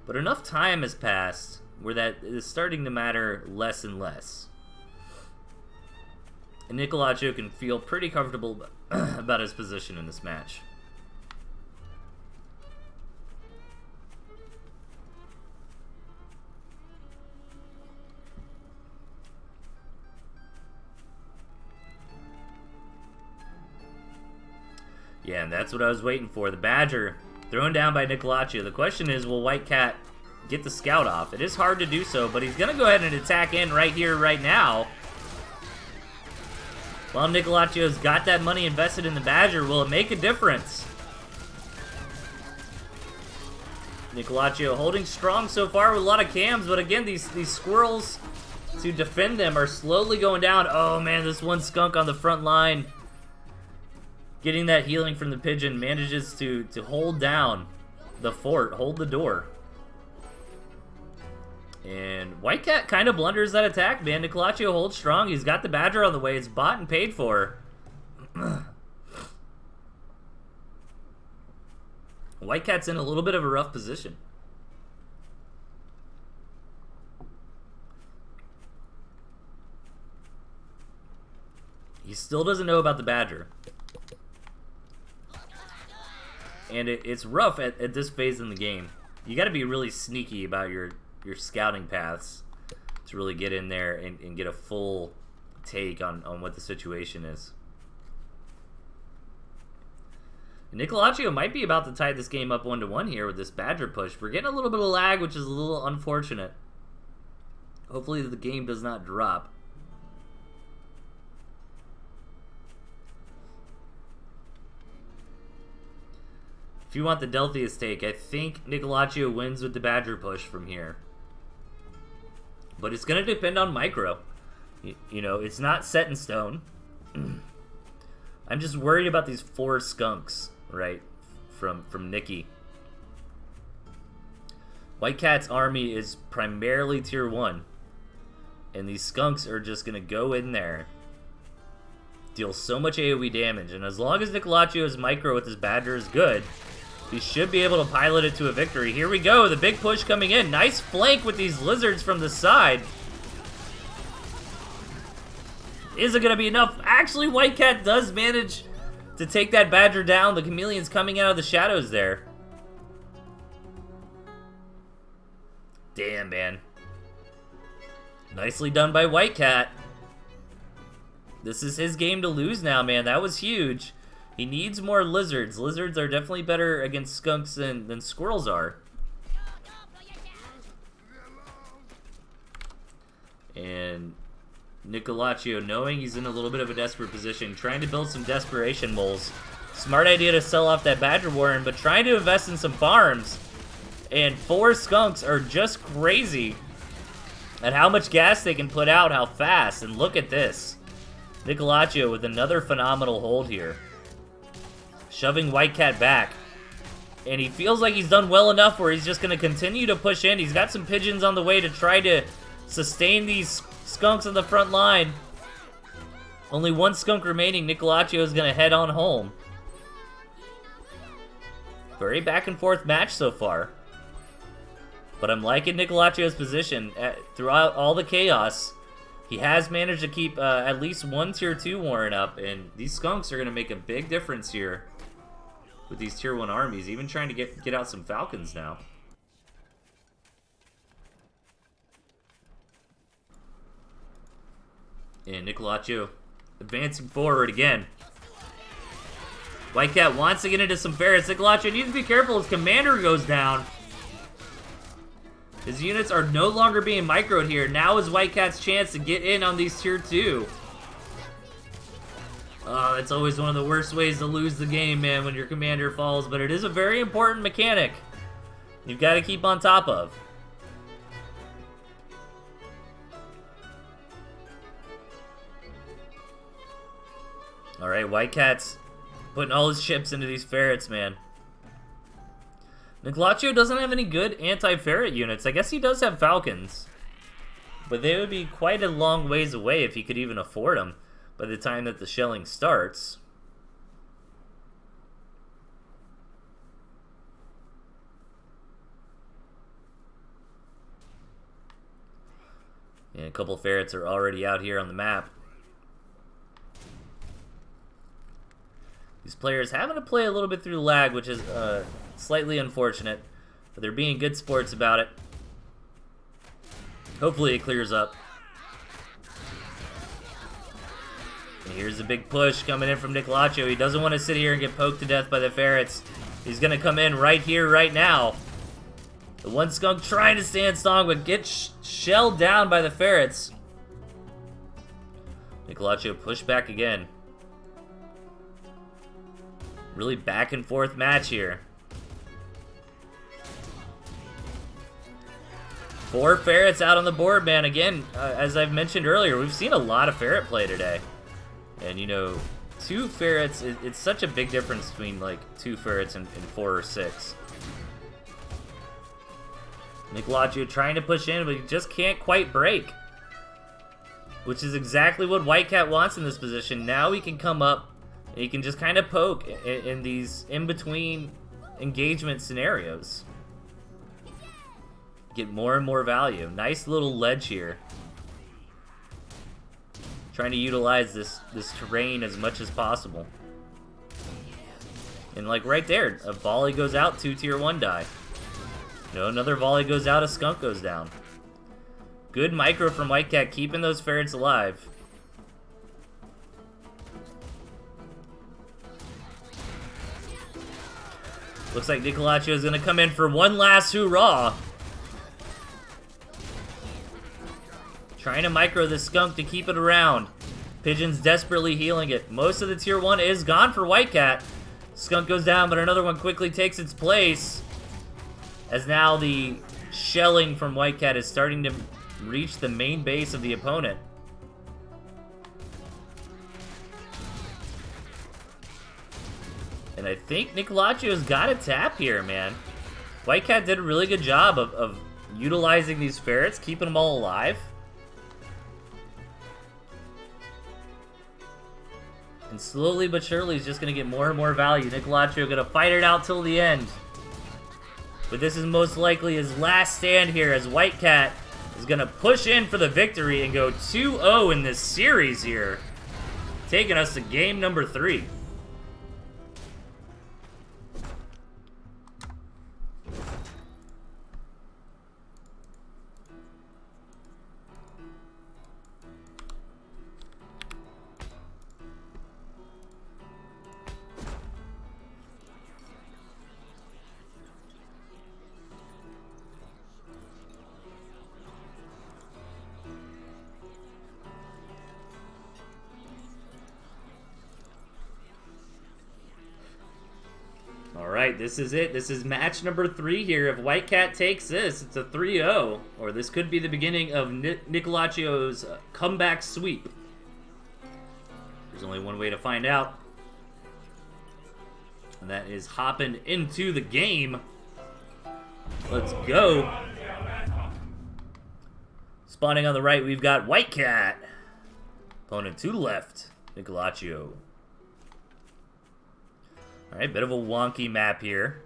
but enough time has passed where that is starting to matter less and less. And Nicolaccio can feel pretty comfortable about his position in this match. Yeah, and that's what I was waiting for. The Badger thrown down by Nicolaccio. The question is, will White Cat get the scout off? It is hard to do so, but he's going to go ahead and attack in right here, right now. While Nicolaccio's got that money invested in the Badger, will it make a difference? Nicolaccio holding strong so far with a lot of cams, but again, these squirrels to defend them are slowly going down. Oh man, this one skunk on the front line, getting that healing from the pigeon, manages to hold down the fort, hold the door. And White Cat kind of blunders that attack, man. Nicolaccio holds strong. He's got the Badger on the way. It's bought and paid for. White Cat's in a little bit of a rough position. He still doesn't know about the Badger. And it's rough at this phase in the game. You got to be really sneaky about your scouting paths to really get in there and get a full take on what the situation is. Nicolaccio might be about to tie this game up 1-1 here with this Badger push. We're getting a little bit of lag, which is a little unfortunate. Hopefully the game does not drop. If you want the Delthius take, I think Nicolaccio wins with the Badger push from here. But it's going to depend on micro. You know, it's not set in stone. I'm just worried about these 4 skunks, right, from Nicky. White Cat's army is primarily tier 1. And these skunks are just going to go in there, deal so much AoE damage. And as long as Nicolaccio's micro with his Badger is good, he should be able to pilot it to a victory. Here we go, the big push coming in. Nice flank with these lizards from the side. Is it going to be enough? Actually, White Cat does manage to take that Badger down. The Chameleon's coming out of the shadows there. Damn, man. Nicely done by White Cat. This is his game to lose now, man. That was huge. He needs more lizards. Lizards are definitely better against skunks than squirrels are. And Nicolaccio, knowing he's in a little bit of a desperate position, trying to build some desperation moles. Smart idea to sell off that Badger Warren, but trying to invest in some farms. And 4 skunks are just crazy at how much gas they can put out, how fast. And look at this. Nicolaccio with another phenomenal hold here. Shoving White Cat back. And he feels like he's done well enough where he's just going to continue to push in. He's got some pigeons on the way to try to sustain these skunks on the front line. Only 1 skunk remaining. Nicolaccio is going to head on home. Very back and forth match so far. But I'm liking Nicolaccio's position. Throughout all the chaos, he has managed to keep at least 1 tier 2 Warren up. And these skunks are going to make a big difference here with these tier 1 armies. Even trying to get out some falcons now. And Nicolaccio advancing forward again. White Cat wants to get into some ferrets. Nicolaccio needs to be careful. His commander goes down. His units are no longer being microed here. Now is White Cat's chance to get in on these tier 2. Oh, that's always one of the worst ways to lose the game, man, when your commander falls. But it is a very important mechanic you've got to keep on top of. Alright, White Cat's putting all his chips into these ferrets, man. Nicolaccio doesn't have any good anti-ferret units. I guess he does have falcons. But they would be quite a long ways away if he could even afford them by the time that the shelling starts. And a couple ferrets are already out here on the map. These players having to play a little bit through lag, which is slightly unfortunate, but they're being good sports about it. Hopefully it clears up. And here's a big push coming in from Nicolaccio. He doesn't want to sit here and get poked to death by the ferrets. He's going to come in right here, right now. The 1 skunk trying to stand strong, but gets shelled down by the ferrets. Nicolaccio push back again. Really back and forth match here. 4 ferrets out on the board, man. Again, as I've mentioned earlier, we've seen a lot of ferret play today. And, you know, 2 ferrets, it's such a big difference between, like, 2 ferrets and 4 or 6. Nicolaccio trying to push in, but he just can't quite break. Which is exactly what White Cat wants in this position. Now he can come up, and he can just kind of poke in these in-between engagement scenarios. Get more and more value. Nice little ledge here. Trying to utilize this terrain as much as possible. And like right there, a volley goes out, 2 tier 1 die. You know, another volley goes out, a skunk goes down. Good micro from White Cat, keeping those ferrets alive. Looks like Nicolacio is going to come in for one last hoorah. Trying to micro the skunk to keep it around. Pigeon's desperately healing it. Most of the tier 1 is gone for White Cat. Skunk goes down, but another one quickly takes its place. As now the shelling from White Cat is starting to reach the main base of the opponent. And I think Nicolacio's got a tap here, man. White Cat did a really good job of utilizing these ferrets, keeping them all alive. And slowly but surely he's just going to get more and more value. Nicolacio going to fight it out till the end. But this is most likely his last stand here, as White Cat is going to push in for the victory and go 2-0 in this series here. Taking us to game number 3. Alright, this is it. This is match number 3 here. If White Cat takes this, it's a 3-0. Or this could be the beginning of Nicolacio's comeback sweep. There's only one way to find out. And that is hopping into the game. Let's go. Spawning on the right, we've got White Cat. Opponent to the left, Nicolacio. Alright, bit of a wonky map here.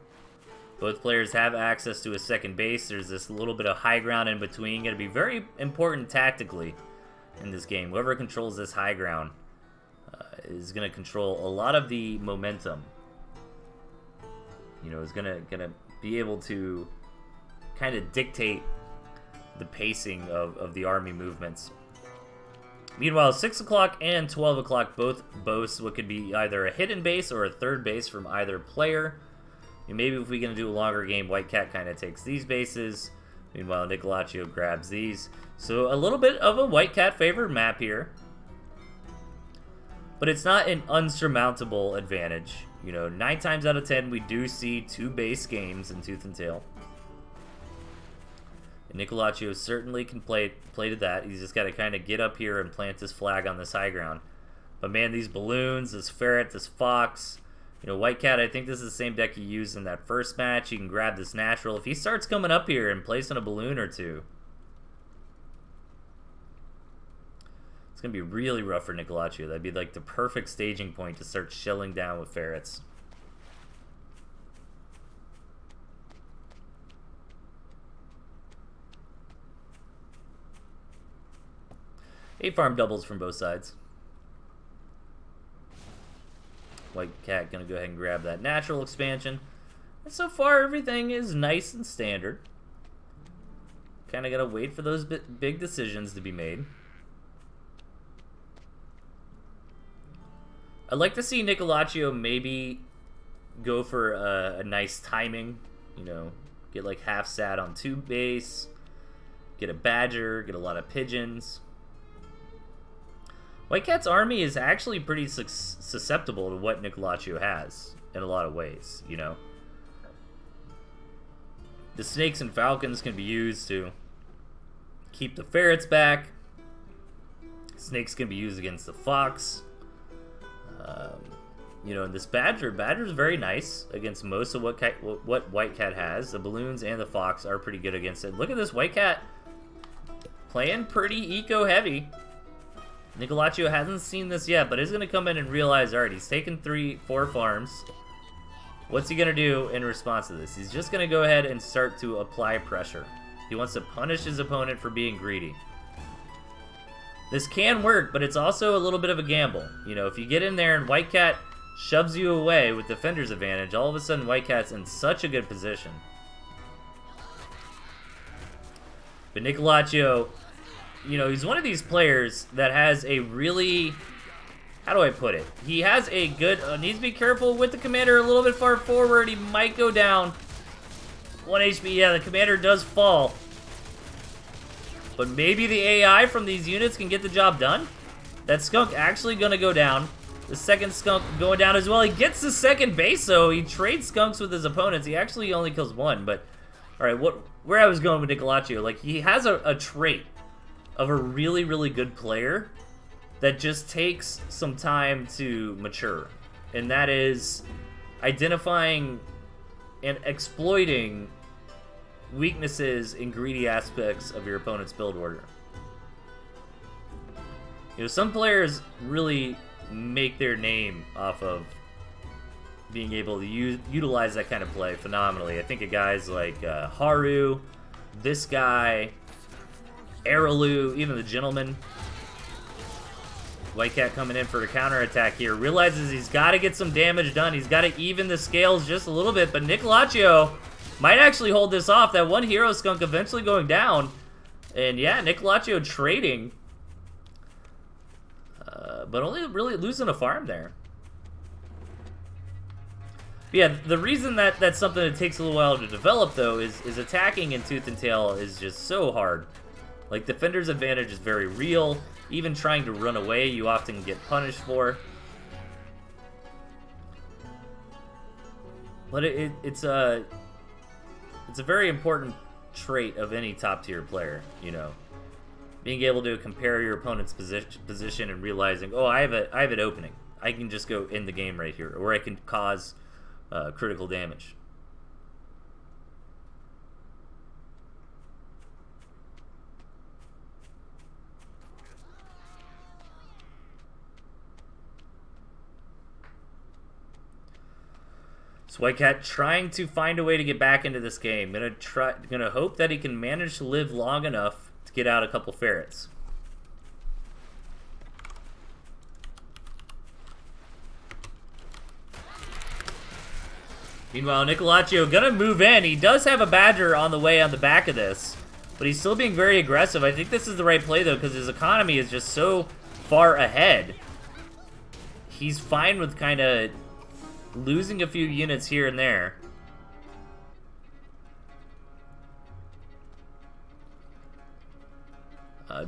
Both players have access to a second base. There's this little bit of high ground in between. Going to be very important tactically in this game. Whoever controls this high ground is going to control a lot of the momentum. You know, is going to be able to kind of dictate the pacing of the army movements. Meanwhile, 6 o'clock and 12 o'clock both boast what could be either a hidden base or a third base from either player. And maybe if we're going to do a longer game, White Cat kind of takes these bases. Meanwhile, Nicolacio grabs these. So a little bit of a White Cat favored map here. But it's not an unsurmountable advantage. You know, 9 times out of 10, we do see 2 base games in Tooth and Tail. Nicolacio certainly can play to that. He's just got to kind of get up here and plant his flag on this high ground. But man, these balloons, this ferret, this fox. You know, White Cat, I think this is the same deck he used in that first match. He can grab this natural. If he starts coming up here and placing a balloon or two, it's going to be really rough for Nicolacio. That'd be like the perfect staging point to start shelling down with ferrets. Eight farm doubles from both sides. White Cat gonna go ahead and grab that natural expansion. And so far everything is nice and standard. Kinda gotta wait for those big decisions to be made. I'd like to see Nicolacio maybe go for a nice timing. You know, get like half sat on 2 base. Get a badger, get a lot of pigeons. White Cat's army is actually pretty susceptible to what Nicolacio has in a lot of ways, you know. The snakes and falcons can be used to keep the ferrets back. Snakes can be used against the fox. You know, and this badger's very nice against most of what White Cat has. The balloons and the fox are pretty good against it. Look at this White Cat playing pretty eco-heavy. Nicolacio hasn't seen this yet, but is going to come in and realize, alright, he's taken 3-4 farms. What's he going to do in response to this? He's just going to go ahead and start to apply pressure. He wants to punish his opponent for being greedy. This can work, but it's also a little bit of a gamble. You know, if you get in there and White Cat shoves you away with defender's advantage, all of a sudden White Cat's in such a good position. But Nicolacio, you know, he's one of these players that has a really, how do I put it? He has a good, needs to be careful with the commander a little bit far forward. He might go down. 1 HP, yeah, the commander does fall. But maybe the AI from these units can get the job done. That skunk actually gonna go down. The second skunk going down as well. He gets the second base, so he trades skunks with his opponents. He actually only kills one, but all right, where I was going with Nicolacio, like he has a trait of a really, really good player that just takes some time to mature, and that is identifying and exploiting weaknesses and greedy aspects of your opponent's build order. You know, some players really make their name off of being able to utilize that kind of play phenomenally. I think of guys like Haru, this guy, Araloo, even the Gentleman. White Cat coming in for a counterattack here. Realizes he's got to get some damage done. He's got to even the scales just a little bit. But Nicolacio might actually hold this off. That one hero skunk eventually going down. And yeah, Nicolacio trading. But only really losing a farm there. But yeah, the reason that that's something that takes a little while to develop, though, is attacking in Tooth and Tail is just so hard. Like, Defender's advantage is very real. Even trying to run away, you often get punished for. But it's a very important trait of any top-tier player, you know. Being able to compare your opponent's position and realizing, oh, I have an opening. I can just go in the game right here, or I can cause critical damage. So White Cat trying to find a way to get back into this game. Gonna hope that he can manage to live long enough to get out a couple ferrets. Meanwhile, Nicolacio gonna move in. He does have a badger on the way on the back of this, but he's still being very aggressive. I think this is the right play, though, because his economy is just so far ahead. He's fine with kind of losing a few units here and there.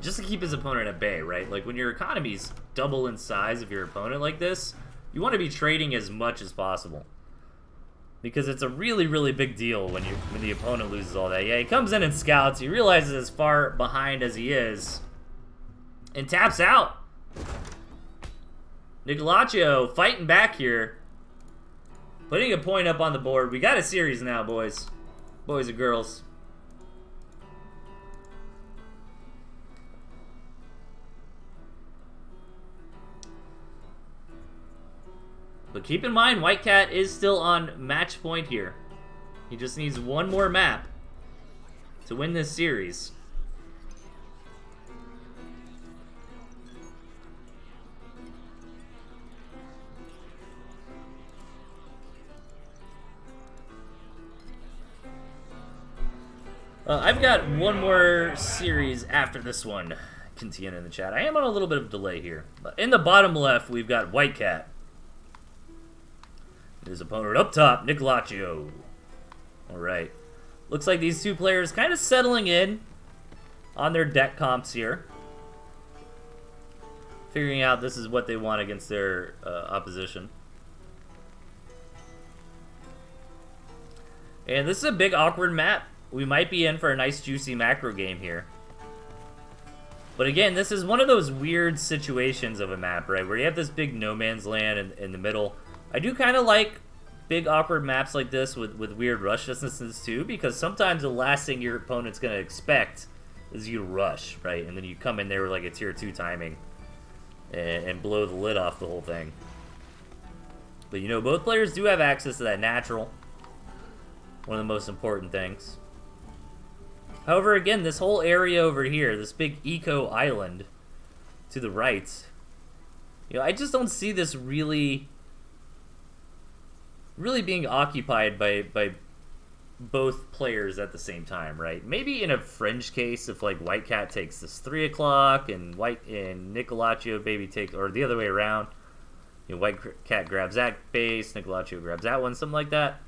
Just to keep his opponent at bay, right? Like, when your economy's double in size of your opponent like this, you want to be trading as much as possible. Because it's a really, really big deal when the opponent loses all that. Yeah, he comes in and scouts. He realizes as far behind as he is. And taps out. Nicolacio fighting back here. Putting a point up on the board. We got a series now, boys. Boys and girls. But keep in mind, White Cat is still on match point here. He just needs one more map to win this series. I've got one more series after this one. Continue in the chat. I am on a little bit of a delay here. But in the bottom left, we've got White Cat. His opponent up top, Nicolacio. Alright. Looks like these two players kind of settling in on their deck comps here. Figuring out this is what they want against their opposition. And this is a big awkward map. We might be in for a nice juicy macro game here. But again, this is one of those weird situations of a map, right? Where you have this big no man's land in the middle. I do kind of like big awkward maps like this with weird rush distances too, because sometimes the last thing your opponent's going to expect is you to rush, right? And then you come in there with like a tier 2 timing and blow the lid off the whole thing. But, you know, both players do have access to that natural. One of the most important things. However, again, this whole area over here, this big eco island to the right, you know, I just don't see this really being occupied by both players at the same time, right? Maybe in a fringe case, if like White Cat takes this 3 o'clock and Nicolacho maybe takes, or the other way around, you know, White Cat grabs that base, Nicolacho grabs that one, something like that.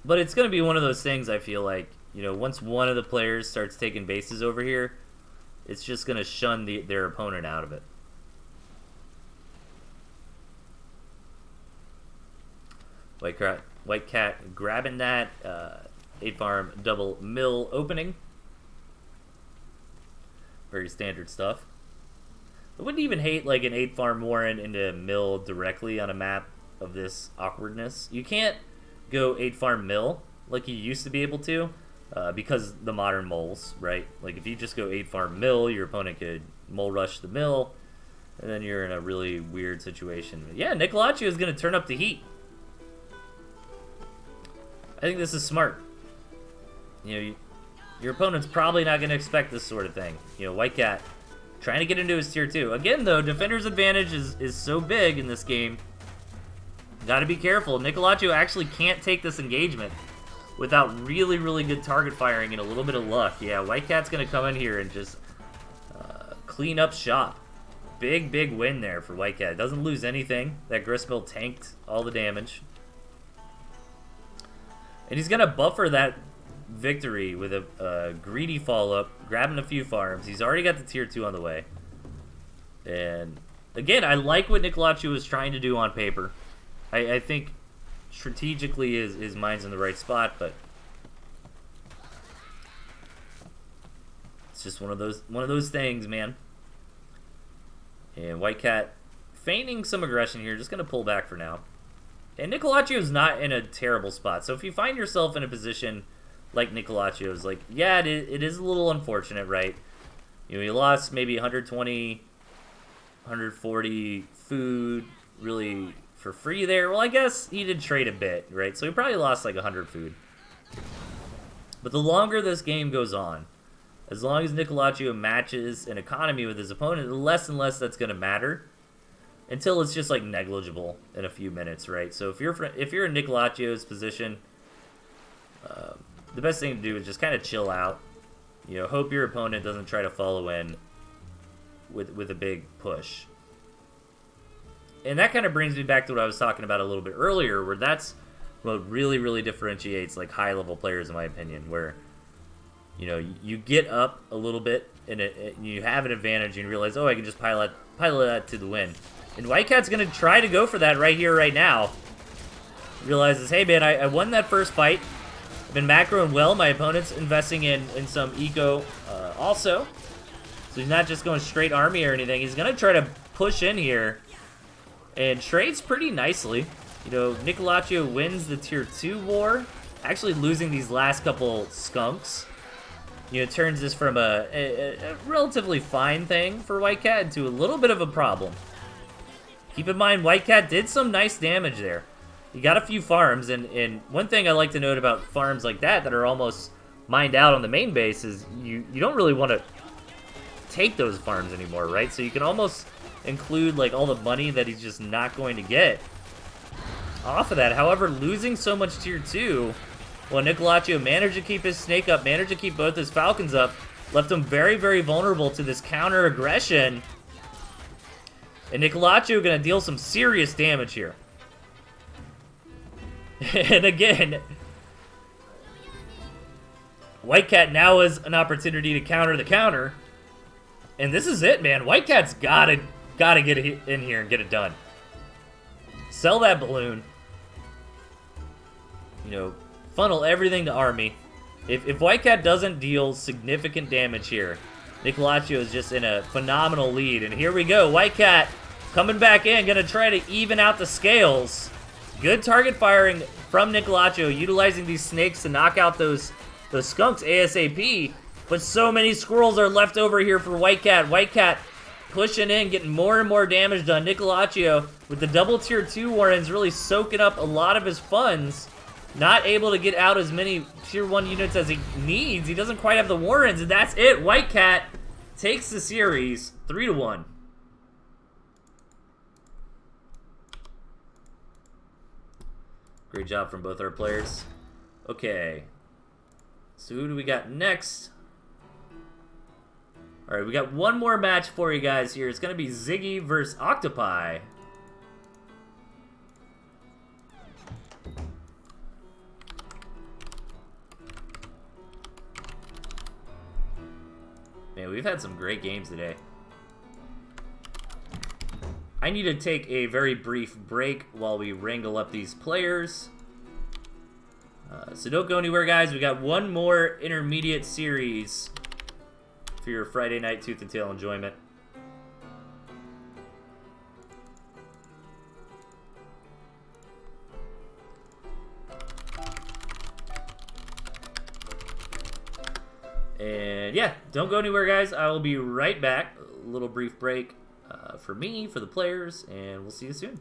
But it's going to be one of those things, I feel like, you know, once one of the players starts taking bases over here, it's just going to shun their opponent out of it. White Cat grabbing that 8-farm double mill opening. Very standard stuff. I wouldn't even hate like an 8-farm Warren into mill directly on a map of this awkwardness. You can't go 8-farm mill like you used to be able to because the modern moles, right? Like if you just go 8-farm mill, your opponent could mole rush the mill, and then you're in a really weird situation. But yeah, Nicolacho is going to turn up the heat. I think this is smart. You know, your opponent's probably not going to expect this sort of thing. You know, White Cat trying to get into his tier 2. Again, though, defender's advantage is so big in this game. Got to be careful. Nicolacho actually can't take this engagement without really, really good target firing and a little bit of luck. Yeah, White Cat's going to come in here and just clean up shop. Big, big win there for White Cat. Doesn't lose anything. That gristmill tanked all the damage. And he's going to buffer that victory with a greedy follow-up, grabbing a few farms. He's already got the tier 2 on the way. And, again, I like what Nicolacho was trying to do on paper. I think strategically his mind's in the right spot, but it's just one of those things, man. And White Cat feigning some aggression here, just going to pull back for now. And Nicolacho is not in a terrible spot. So if you find yourself in a position like Nicolacho's, like, yeah, it is a little unfortunate, right? You know, he lost maybe 120, 140 food, really for free there. Well, I guess he did trade a bit, right? So he probably lost like 100 food. But the longer this game goes on, as long as Nicolacho matches an economy with his opponent, the less and less that's going to matter. Until it's just like negligible in a few minutes, right? So if you're in Nicolacho's position, the best thing to do is just kind of chill out. You know, hope your opponent doesn't try to follow in with a big push. And that kind of brings me back to what I was talking about a little bit earlier, where that's what really, really differentiates like high-level players, in my opinion, where, you know, you get up a little bit and you have an advantage and you realize, oh, I can just pilot that to the win. And White Cat's going to try to go for that right here, right now. Realizes, hey, man, I won that first fight. I've been macroing well. My opponent's investing in some eco also. So he's not just going straight army or anything. He's going to try to push in here and trades pretty nicely. You know, Nicolacho wins the tier 2 war, actually losing these last couple skunks. You know, turns this from a relatively fine thing for White Cat into a little bit of a problem. Keep in mind, White Cat did some nice damage there. He got a few farms, and one thing I like to note about farms like that are almost mined out on the main base is you don't really want to take those farms anymore, right? So you can almost include like all the money that he's just not going to get off of that. However, losing so much tier 2, well, Nicolacho managed to keep his snake up, managed to keep both his falcons up, left him very, very vulnerable to this counter aggression. And Nicolacho going to deal some serious damage here. And again, White Cat now has an opportunity to counter the counter. And this is it, man. White Cat's gotta get in here and get it done. Sell that balloon. You know, funnel everything to army. If White Cat doesn't deal significant damage here, Nicolacho is just in a phenomenal lead. And here we go. White Cat coming back in, gonna try to even out the scales. Good target firing from Nicolacho, utilizing these snakes to knock out those skunks ASAP. But so many squirrels are left over here for White Cat. White Cat pushing in, getting more and more damage done. Nicolaccio with the double tier 2 Warrens really soaking up a lot of his funds. Not able to get out as many tier 1 units as he needs. He doesn't quite have the Warrens, and that's it. White Cat takes the series 3-1. Great job from both our players. Okay. So who do we got next? Alright, we got one more match for you guys here. It's going to be Ziggy versus Octopi. Man, we've had some great games today. I need to take a very brief break while we wrangle up these players. So don't go anywhere, guys. We got one more intermediate series for your Friday night Tooth and Tail enjoyment. And yeah, don't go anywhere, guys. I will be right back. A little brief break for me, for the players, and we'll see you soon.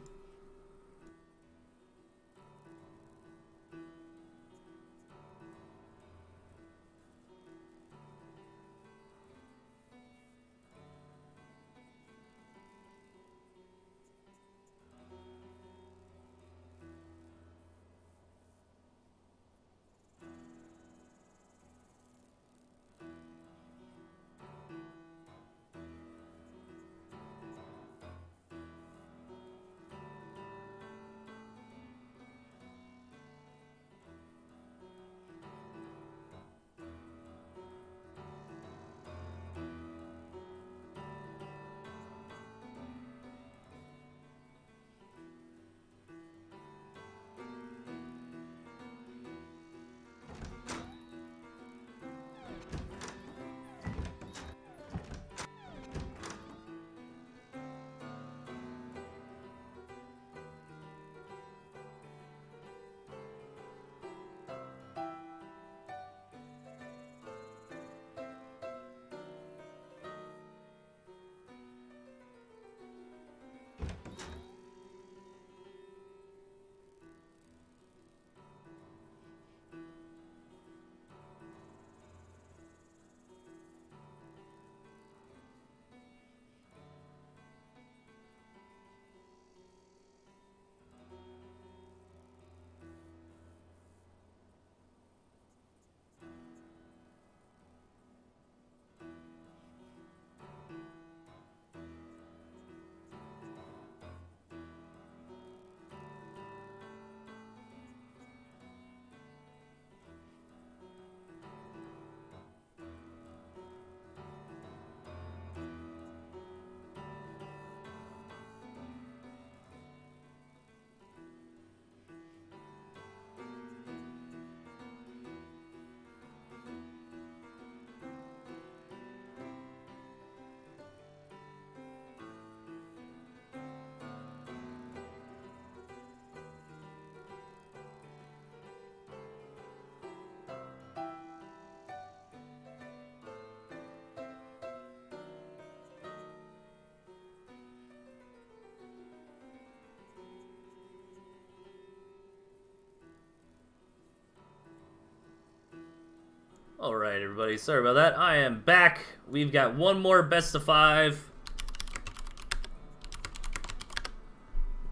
Alright, everybody. Sorry about that. I am back. We've got one more best of 5.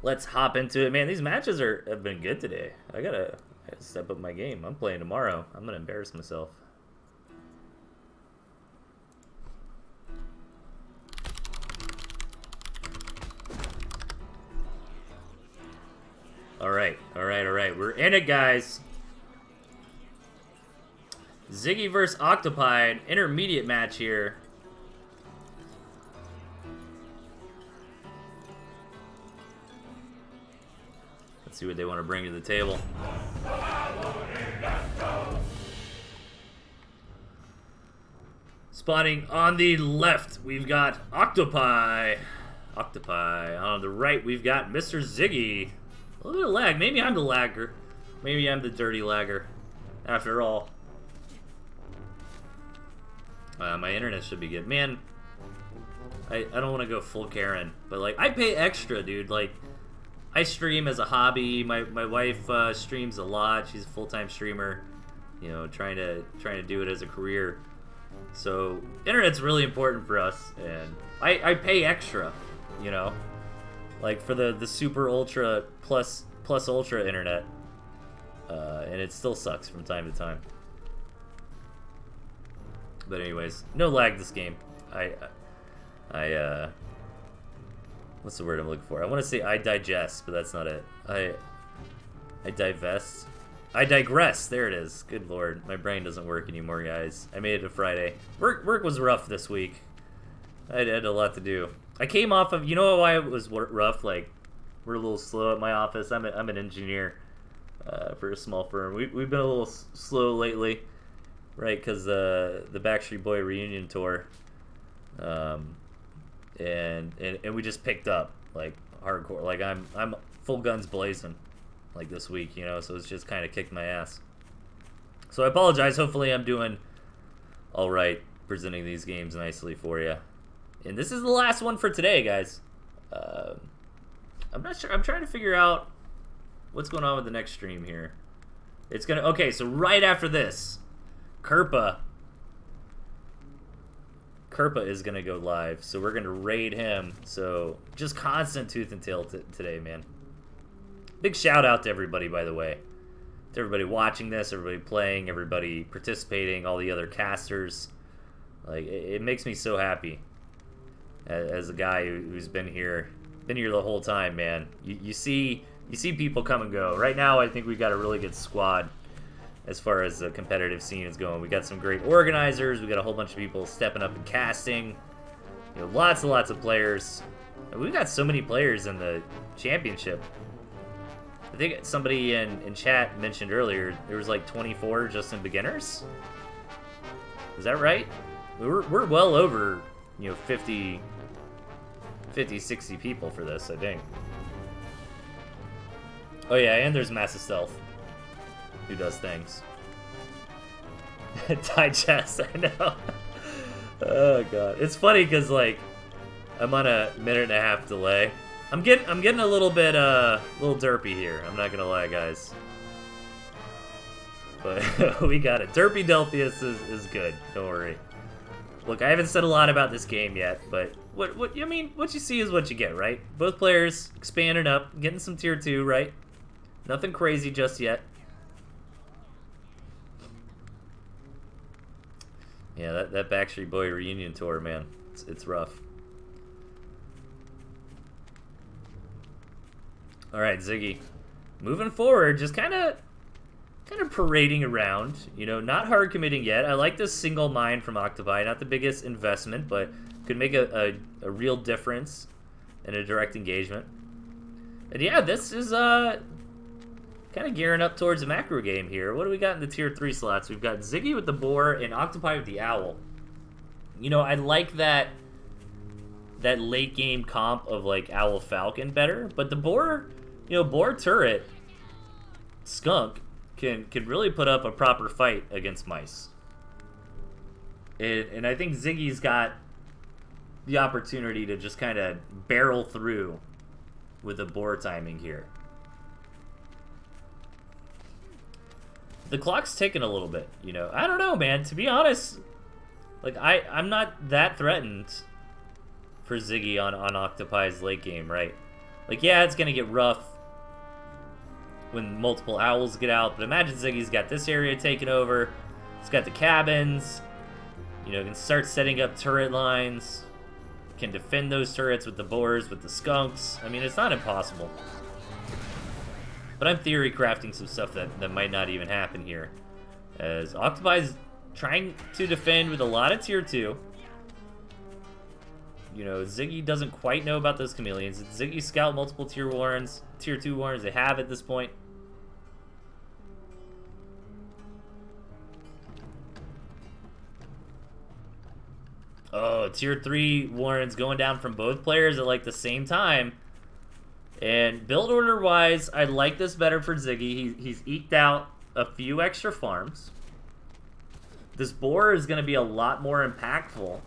Let's hop into it. Man, these matches have been good today. I gotta step up my game. I'm playing tomorrow. I'm gonna embarrass myself. Alright, alright, alright. We're in it, guys. Ziggy versus Octopi, an intermediate match here. Let's see what they want to bring to the table. Spotting on the left, we've got Octopi. Octopi. On the right, we've got Mr. Ziggy. A little bit of lag. Maybe I'm the lagger. Maybe I'm the dirty lagger. After all. My internet should be good. Man, I don't want to go full Karen, but like I pay extra, dude. Like I stream as a hobby. My wife streams a lot. She's a full-time streamer. You know, trying to do it as a career. So internet's really important for us, and I pay extra. You know, like for the super ultra plus ultra internet, and it still sucks from time to time. But anyways, no lag this game. What's the word I'm looking for? I want to say I digest, but that's not it. I divest. I digress. There it is. Good lord, my brain doesn't work anymore, guys. I made it to Friday. Work was rough this week. I had a lot to do. I came off of, you know why it was rough? Like, we're a little slow at my office. I'm an engineer for a small firm. We've been a little slow lately, right? Because the Backstreet Boy reunion tour. And we just picked up like hardcore. Like I'm full guns blazing like this week, you know, so it's just kind of kicked my ass. So I apologize. Hopefully I'm doing all right presenting these games nicely for you. And this is the last one for today, guys. I'm not sure. I'm trying to figure out what's going on with the next stream here. It's gonna, okay, so right after this, Kerpa is gonna go live, so we're gonna raid him. So just constant tooth and tail today, man. Big shout out to everybody, by the way, to everybody watching this, everybody playing, everybody participating, all the other casters. Like it makes me so happy as a guy who's been here the whole time, man. You see people come and go. Right now, I think we've got a really good squad. As far as the competitive scene is going, we got some great organizers. We got a whole bunch of people stepping up and casting. You know, lots and lots of players. And we've got so many players in the championship. I think somebody in chat mentioned earlier there was like 24 just in beginners. Is that right? We're well over, you know, 50, 60 people for this, I think. Oh yeah, and there's Massive Stealth, who does things. Digest, I know. Oh god, it's funny because like I'm on a minute and a half delay. I'm getting a little bit little derpy here. I'm not gonna lie, guys. But we got it. Derpy Delthius is good. Don't worry. Look, I haven't said a lot about this game yet, but what I mean, what you see is what you get, right? Both players expanding up, getting some tier 2, right? Nothing crazy just yet. Yeah, that Backstreet Boy reunion tour, man, it's rough. All right, Ziggy, moving forward, just kind of parading around. You know, not hard committing yet. I like this single mine from Octopi. Not the biggest investment, but could make a real difference in a direct engagement. And yeah, this is kind of gearing up towards a macro game here. What do we got in the tier 3 slots? We've got Ziggy with the boar and Octopi with the owl. You know, I like that late game comp of like owl falcon better, but the boar, you know, boar turret skunk can really put up a proper fight against mice. And I think Ziggy's got the opportunity to just kind of barrel through with the boar timing here. The clock's ticking a little bit, you know. I don't know, man. To be honest, like I'm not that threatened for Ziggy on Octopi's late game, right? Like, yeah, it's gonna get rough when multiple owls get out, but imagine Ziggy's got this area taken over. He's got the cabins. You know, can start setting up turret lines. Can defend those turrets with the boars, with the skunks. I mean, it's not impossible. But I'm theory crafting some stuff that might not even happen here. As Octopi's trying to defend with a lot of tier 2. You know, Ziggy doesn't quite know about those chameleons. Ziggy scout multiple tier 2 warrens they have at this point. Oh, tier 3 warrens going down from both players at like the same time. And build order wise, I like this better for Ziggy. He's eked out a few extra farms. This boar is going to be a lot more impactful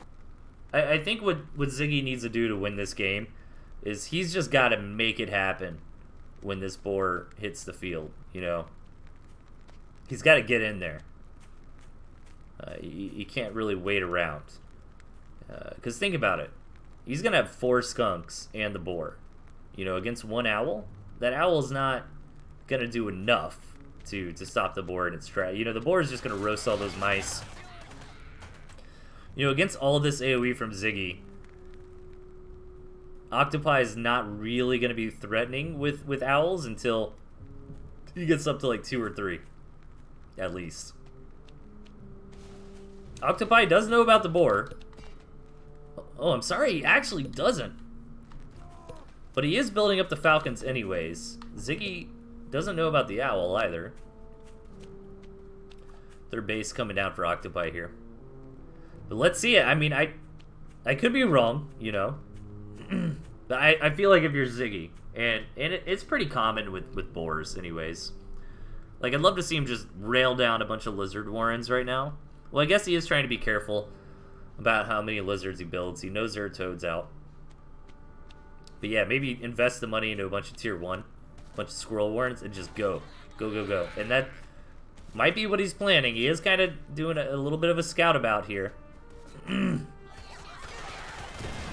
I think what Ziggy needs to do to win this game is he's just got to make it happen when this boar hits the field, you know. He's got to get in there. He can't really wait around. Because think about it. He's going to have 4 skunks and the boar. You know, against 1 owl, that owl's not going to do enough to stop the boar in its tracks. You know, the boar is just going to roast all those mice. You know, against all of this AoE from Ziggy, Octopi is not really going to be threatening with owls until he gets up to like 2 or 3, at least. Octopi does know about the boar. Oh, I'm sorry, he actually doesn't. But he is building up the falcons anyways. Ziggy doesn't know about the owl either. Their base coming down for Octopi here. But let's see it. I mean, I could be wrong, you know. But I feel like if you're Ziggy, and it's pretty common with boars anyways. Like, I'd love to see him just rail down a bunch of lizard warrens right now. Well, I guess he is trying to be careful about how many lizards he builds. He knows there are toads out. But yeah, maybe invest the money into a bunch of tier 1, a bunch of squirrel warrens, and just go. Go, go, go. And that might be what he's planning. He is kind of doing a little bit of a scout about here.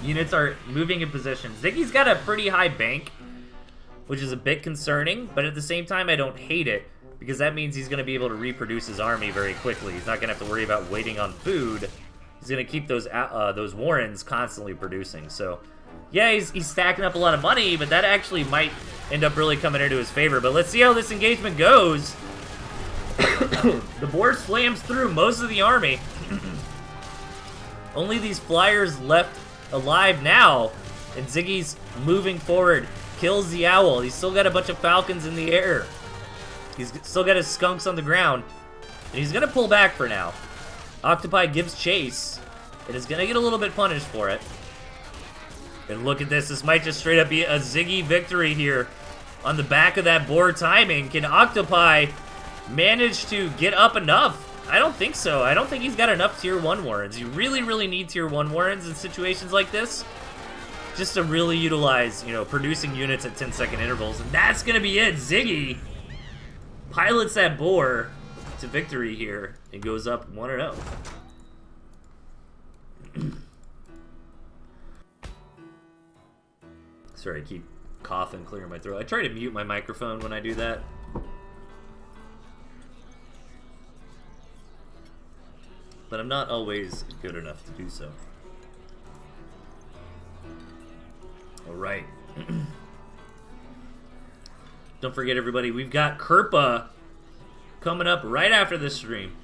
Units are moving in position. Ziggy's got a pretty high bank, which is a bit concerning, but at the same time, I don't hate it, because that means he's going to be able to reproduce his army very quickly. He's not going to have to worry about waiting on food. He's going to keep those warrens constantly producing. So, yeah, he's stacking up a lot of money, but that actually might end up really coming into his favor. But let's see how this engagement goes. The boar slams through most of the army. Only these flyers left alive now, and Ziggy's moving forward. Kills the owl. He's still got a bunch of falcons in the air. He's still got his skunks on the ground, and he's going to pull back for now. Octopi gives chase, and is going to get a little bit punished for it. And look at this. This might just straight up be a Ziggy victory here on the back of that boar timing. Can Octopi manage to get up enough? I don't think so. I don't think he's got enough tier 1 warrens. You really, really need tier 1 warrens in situations like this, just to really utilize, you know, producing units at 10-second intervals. And that's going to be it. Ziggy pilots that boar to victory here and goes up 1-0. Sorry, I keep coughing, clearing my throat. I try to mute my microphone when I do that. But I'm not always good enough to do so. Alright. Don't forget, everybody, we've got Kerpa coming up right after this stream.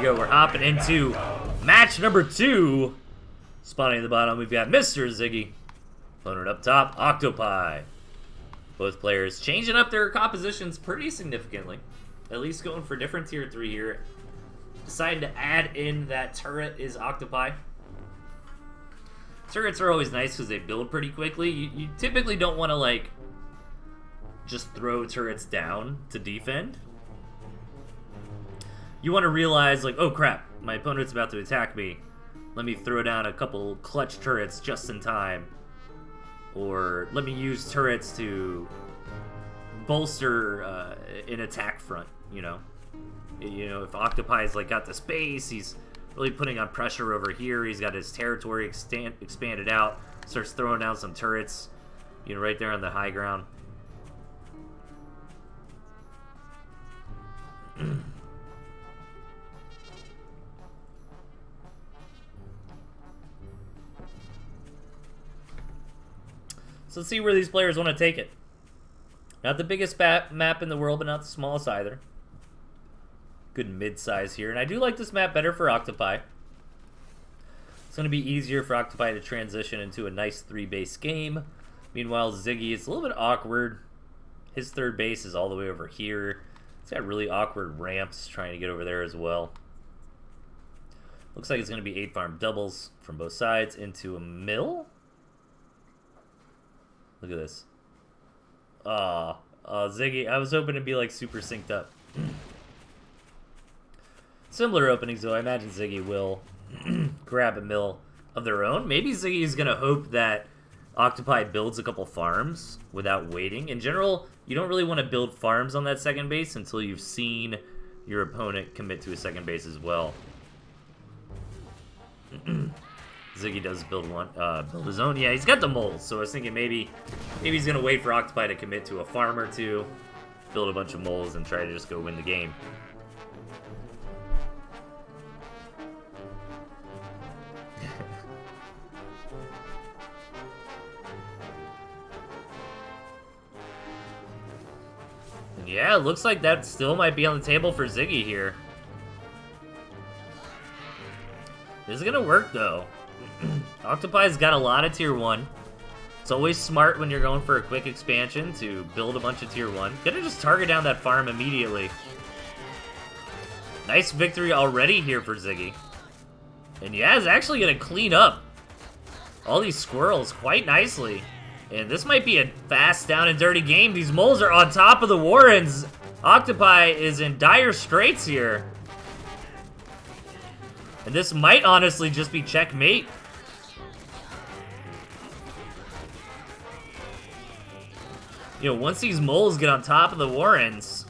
We're hopping into match number 2. Spawning at the bottom, we've got Mr. Ziggy. Opponent up top, Octopi. Both players changing up their compositions pretty significantly. At least going for different tier 3 here. Decided to add in that turret is Octopi. Turrets are always nice because they build pretty quickly. You typically don't want to, like, just throw turrets down to defend. You want to realize, like, oh crap, my opponent's about to attack me. Let me throw down a couple clutch turrets just in time. Or let me use turrets to bolster an attack front, you know. You know, if Octopi's, like, got the space, he's really putting on pressure over here. He's got his territory expanded out. Starts throwing down some turrets, you know, right there on the high ground. So let's see where these players want to take it. Not the biggest map in the world, but not the smallest either. Good mid-size here. And I do like this map better for Octopi. It's going to be easier for Octopi to transition into a nice 3-base game. Meanwhile, Ziggy is a little bit awkward. His third base is all the way over here. He's got really awkward ramps trying to get over there as well. Looks like it's going to be 8 farm doubles from both sides into a mill. Look at this. Ziggy, I was hoping to be like super synced up. Similar openings though, I imagine Ziggy will grab a mill of their own. Maybe Ziggy is going to hope that Octopi builds a couple farms without waiting. In general, you don't really want to build farms on that second base until you've seen your opponent commit to a second base as well. Ziggy does build his own. Yeah, he's got the moles, so I was thinking maybe he's gonna wait for Octopi to commit to a farm or two, build a bunch of moles, and try to just go win the game. Yeah, it looks like that still might be on the table for Ziggy here. This is gonna work though. Octopi's got a lot of tier 1. It's always smart when you're going for a quick expansion to build a bunch of tier 1. Gonna just target down that farm immediately. Nice victory already here for Ziggy. And yeah, is actually gonna clean up all these squirrels quite nicely. And this might be a fast down and dirty game. These moles are on top of the Warrens. Octopi is in dire straits here. And this might honestly just be checkmate. You know, once these moles get on top of the Warrens,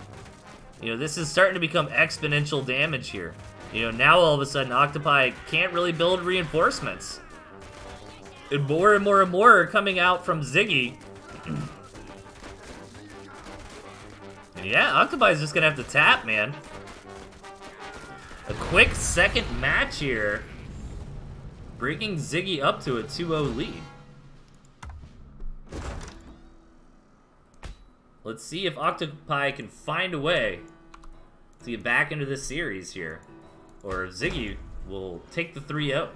you know, this is starting to become exponential damage here. You know, now all of a sudden Octopi can't really build reinforcements. And more are coming out from Ziggy. And yeah, Octopi's just gonna have to tap, man. A quick second match here, breaking Ziggy up to a 2-0 lead. Let's see if Octopi can find a way to get back into this series here, or if Ziggy will take the 3-0.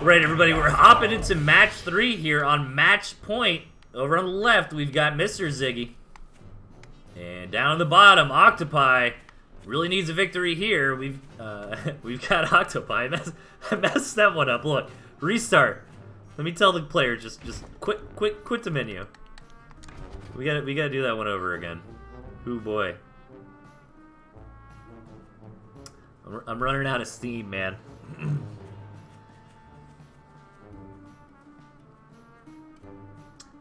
Right, everybody, we're hopping into match 3 here on match point. Over on the left, we've got Mr. Ziggy. And down on the bottom, Octopi really needs a victory here. We've got Octopi. I messed that one up. Look, restart. Let me tell the player, just quit the menu. We gotta do that one over again. Ooh boy. I'm running out of steam, man.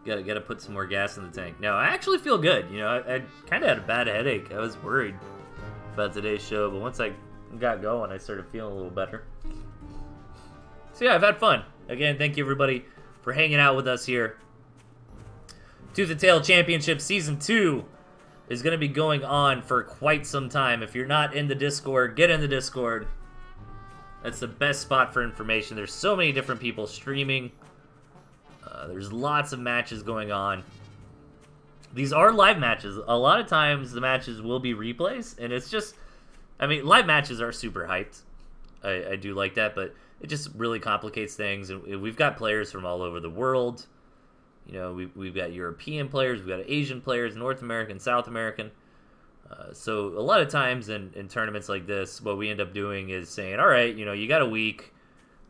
Gotta put some more gas in the tank. No, I actually feel good. You know, I kind of had a bad headache. I was worried about today's show, but once I got going, I started feeling a little better. So yeah, I've had fun. Again, thank you everybody for hanging out with us here. Tooth and Tail Championship Season 2 is going to be going on for quite some time. If you're not in the Discord, get in the Discord. That's the best spot for information. There's so many different people streaming. There's lots of matches going on. These are live matches. A lot of times the matches will be replays, and it's just, I mean, live matches are super hyped. I do like that, but it just really complicates things. And we've got players from all over the world. You know, we've got European players, we've got Asian players, North American, South American. So a lot of times in tournaments like this, what we end up doing is saying, all right, you know, you got a week,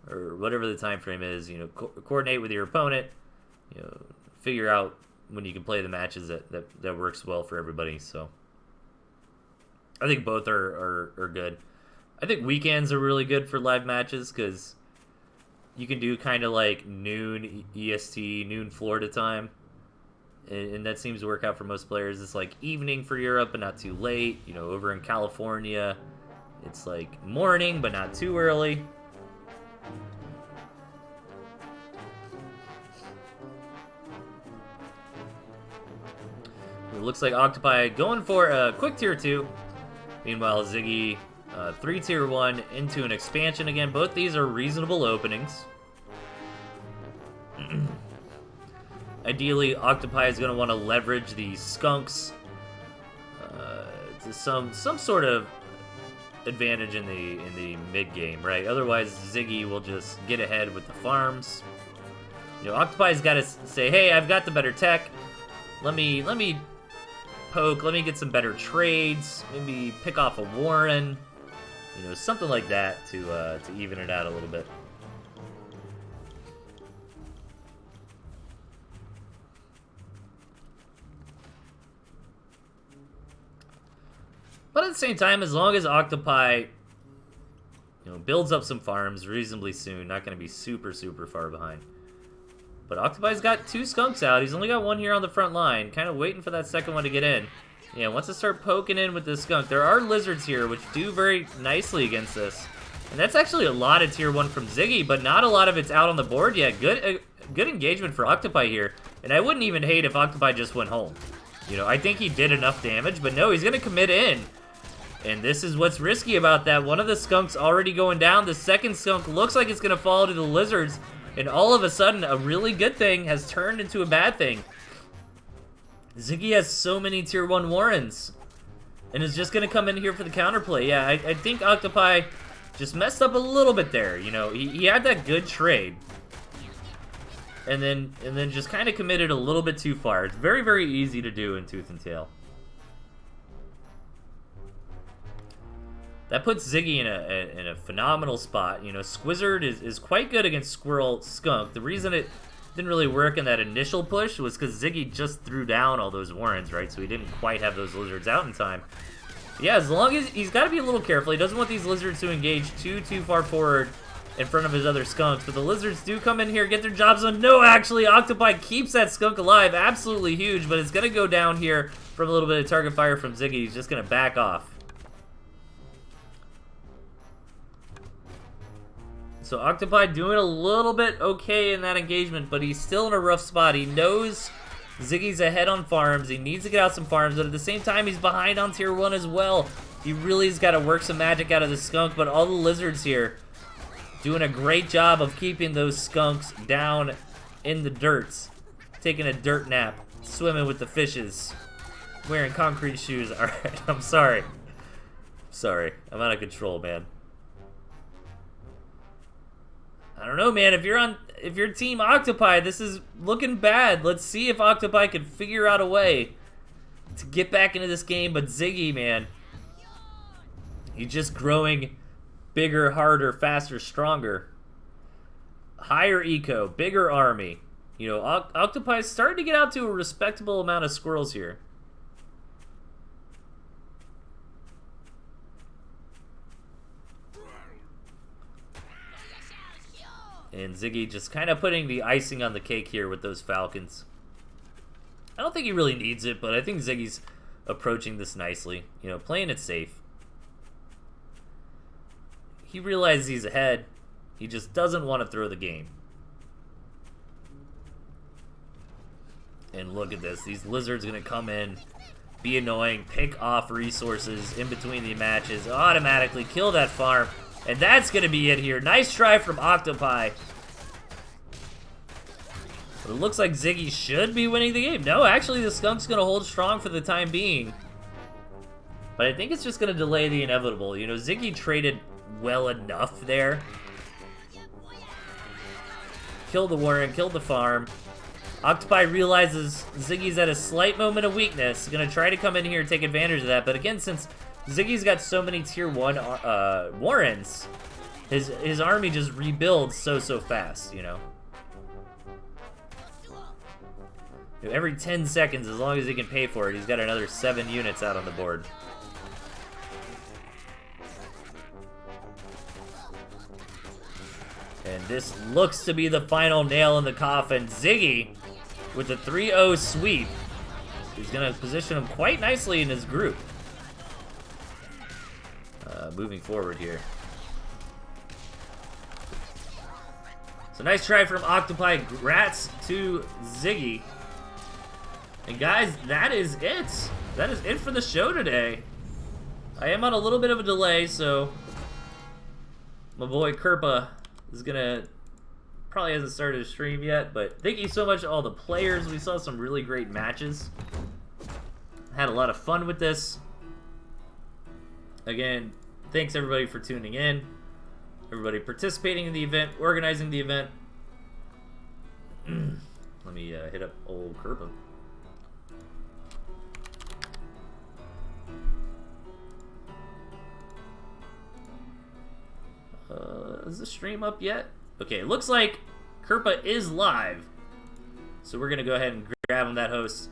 or whatever the time frame is, you know, coordinate with your opponent, you know, figure out when you can play the matches that works well for everybody. So I think both are good. I think weekends are really good for live matches because you can do kind of like noon EST, noon Florida time, and that seems to work out for most players. It's like evening for Europe, but not too late. You know, over in California, it's like morning, but not too early. It looks like Octopi going for a quick tier 2. Meanwhile, Ziggy, 3 tier 1 into an expansion again. Both these are reasonable openings. Ideally, Octopi is going to want to leverage the skunks to some sort of advantage in the mid game, right? Otherwise, Ziggy will just get ahead with the farms. You know, Octopi's got to say, "Hey, I've got the better tech. Let me poke. Let me get some better trades. Maybe pick off a Warren. You know, something like that to even it out a little bit." But at the same time, as long as Octopi, you know, builds up some farms reasonably soon, not going to be super far behind. But Octopi's got 2 skunks out. He's only got 1 here on the front line, kind of waiting for that second one to get in. Yeah, once I start poking in with this skunk, there are lizards here, which do very nicely against this. And that's actually a lot of tier 1 from Ziggy, but not a lot of it's out on the board yet. Good engagement for Octopi here. And I wouldn't even hate if Octopi just went home. You know, I think he did enough damage, but no, he's going to commit in. And this is what's risky about that. One of the skunks already going down. The second skunk looks like it's going to fall to the lizards. And all of a sudden, a really good thing has turned into a bad thing. Ziggy has so many tier 1 Warrens. And is just going to come in here for the counterplay. Yeah, I think Octopi just messed up a little bit there. You know, he had that good trade. And then just kind of committed a little bit too far. It's very easy to do in Tooth and Tail. That puts Ziggy in a phenomenal spot. You know, Squizzard is quite good against Squirrel Skunk. The reason it didn't really work in that initial push was because Ziggy just threw down all those Warrens, right? So he didn't quite have those lizards out in time. But yeah, as long as he's got to be a little careful. He doesn't want these lizards to engage too far forward in front of his other skunks. But the lizards do come in here, get their jobs done. No, actually, Octopi keeps that skunk alive. Absolutely huge, but it's going to go down here from a little bit of target fire from Ziggy. He's just going to back off. So Octopi doing a little bit okay in that engagement, but he's still in a rough spot. He knows Ziggy's ahead on farms. He needs to get out some farms, but at the same time, he's behind on tier 1 as well. He really has got to work some magic out of the skunk, but all the lizards here doing a great job of keeping those skunks down in the dirts. Taking a dirt nap, swimming with the fishes, wearing concrete shoes. All right, I'm sorry. Sorry, I'm out of control, man. I don't know, man. If you're Team Octopi, this is looking bad. Let's see if Octopi can figure out a way to get back into this game. But Ziggy, man, he's just growing bigger, harder, faster, stronger. Higher eco, bigger army. You know, Octopi is starting to get out to a respectable amount of squirrels here. And Ziggy just kind of putting the icing on the cake here with those falcons. I don't think he really needs it, but I think Ziggy's approaching this nicely. You know, playing it safe. He realizes he's ahead. He just doesn't want to throw the game. And look at this. These lizards are going to come in, be annoying, pick off resources in between the matches, automatically kill that farm. And that's going to be it here. Nice try from Octopi. But it looks like Ziggy should be winning the game. No, actually, the skunk's going to hold strong for the time being. But I think it's just going to delay the inevitable. You know, Ziggy traded well enough there. Killed the Warren, killed the farm. Octopi realizes Ziggy's at a slight moment of weakness. Going to try to come in here and take advantage of that. But again, since Ziggy's got so many tier 1 Warrens, his army just rebuilds so fast, you know. Every 10 seconds, as long as he can pay for it, he's got another 7 units out on the board. And this looks to be the final nail in the coffin. Ziggy, with the 3-0 sweep, is going to position him quite nicely in his group. Moving forward here. So nice try from Octopi. Congrats to Ziggy. And guys, that is it. That is it for the show today. I am on a little bit of a delay, so my boy Kerpa is gonna probably hasn't started a stream yet, but thank you so much to all the players. We saw some really great matches. Had a lot of fun with this. Again, thanks everybody for tuning in. Everybody participating in the event, organizing the event. Let me hit up old Kerpa. Is the stream up yet? Okay, it looks like Kerpa is live. So we're going to go ahead and grab him that host.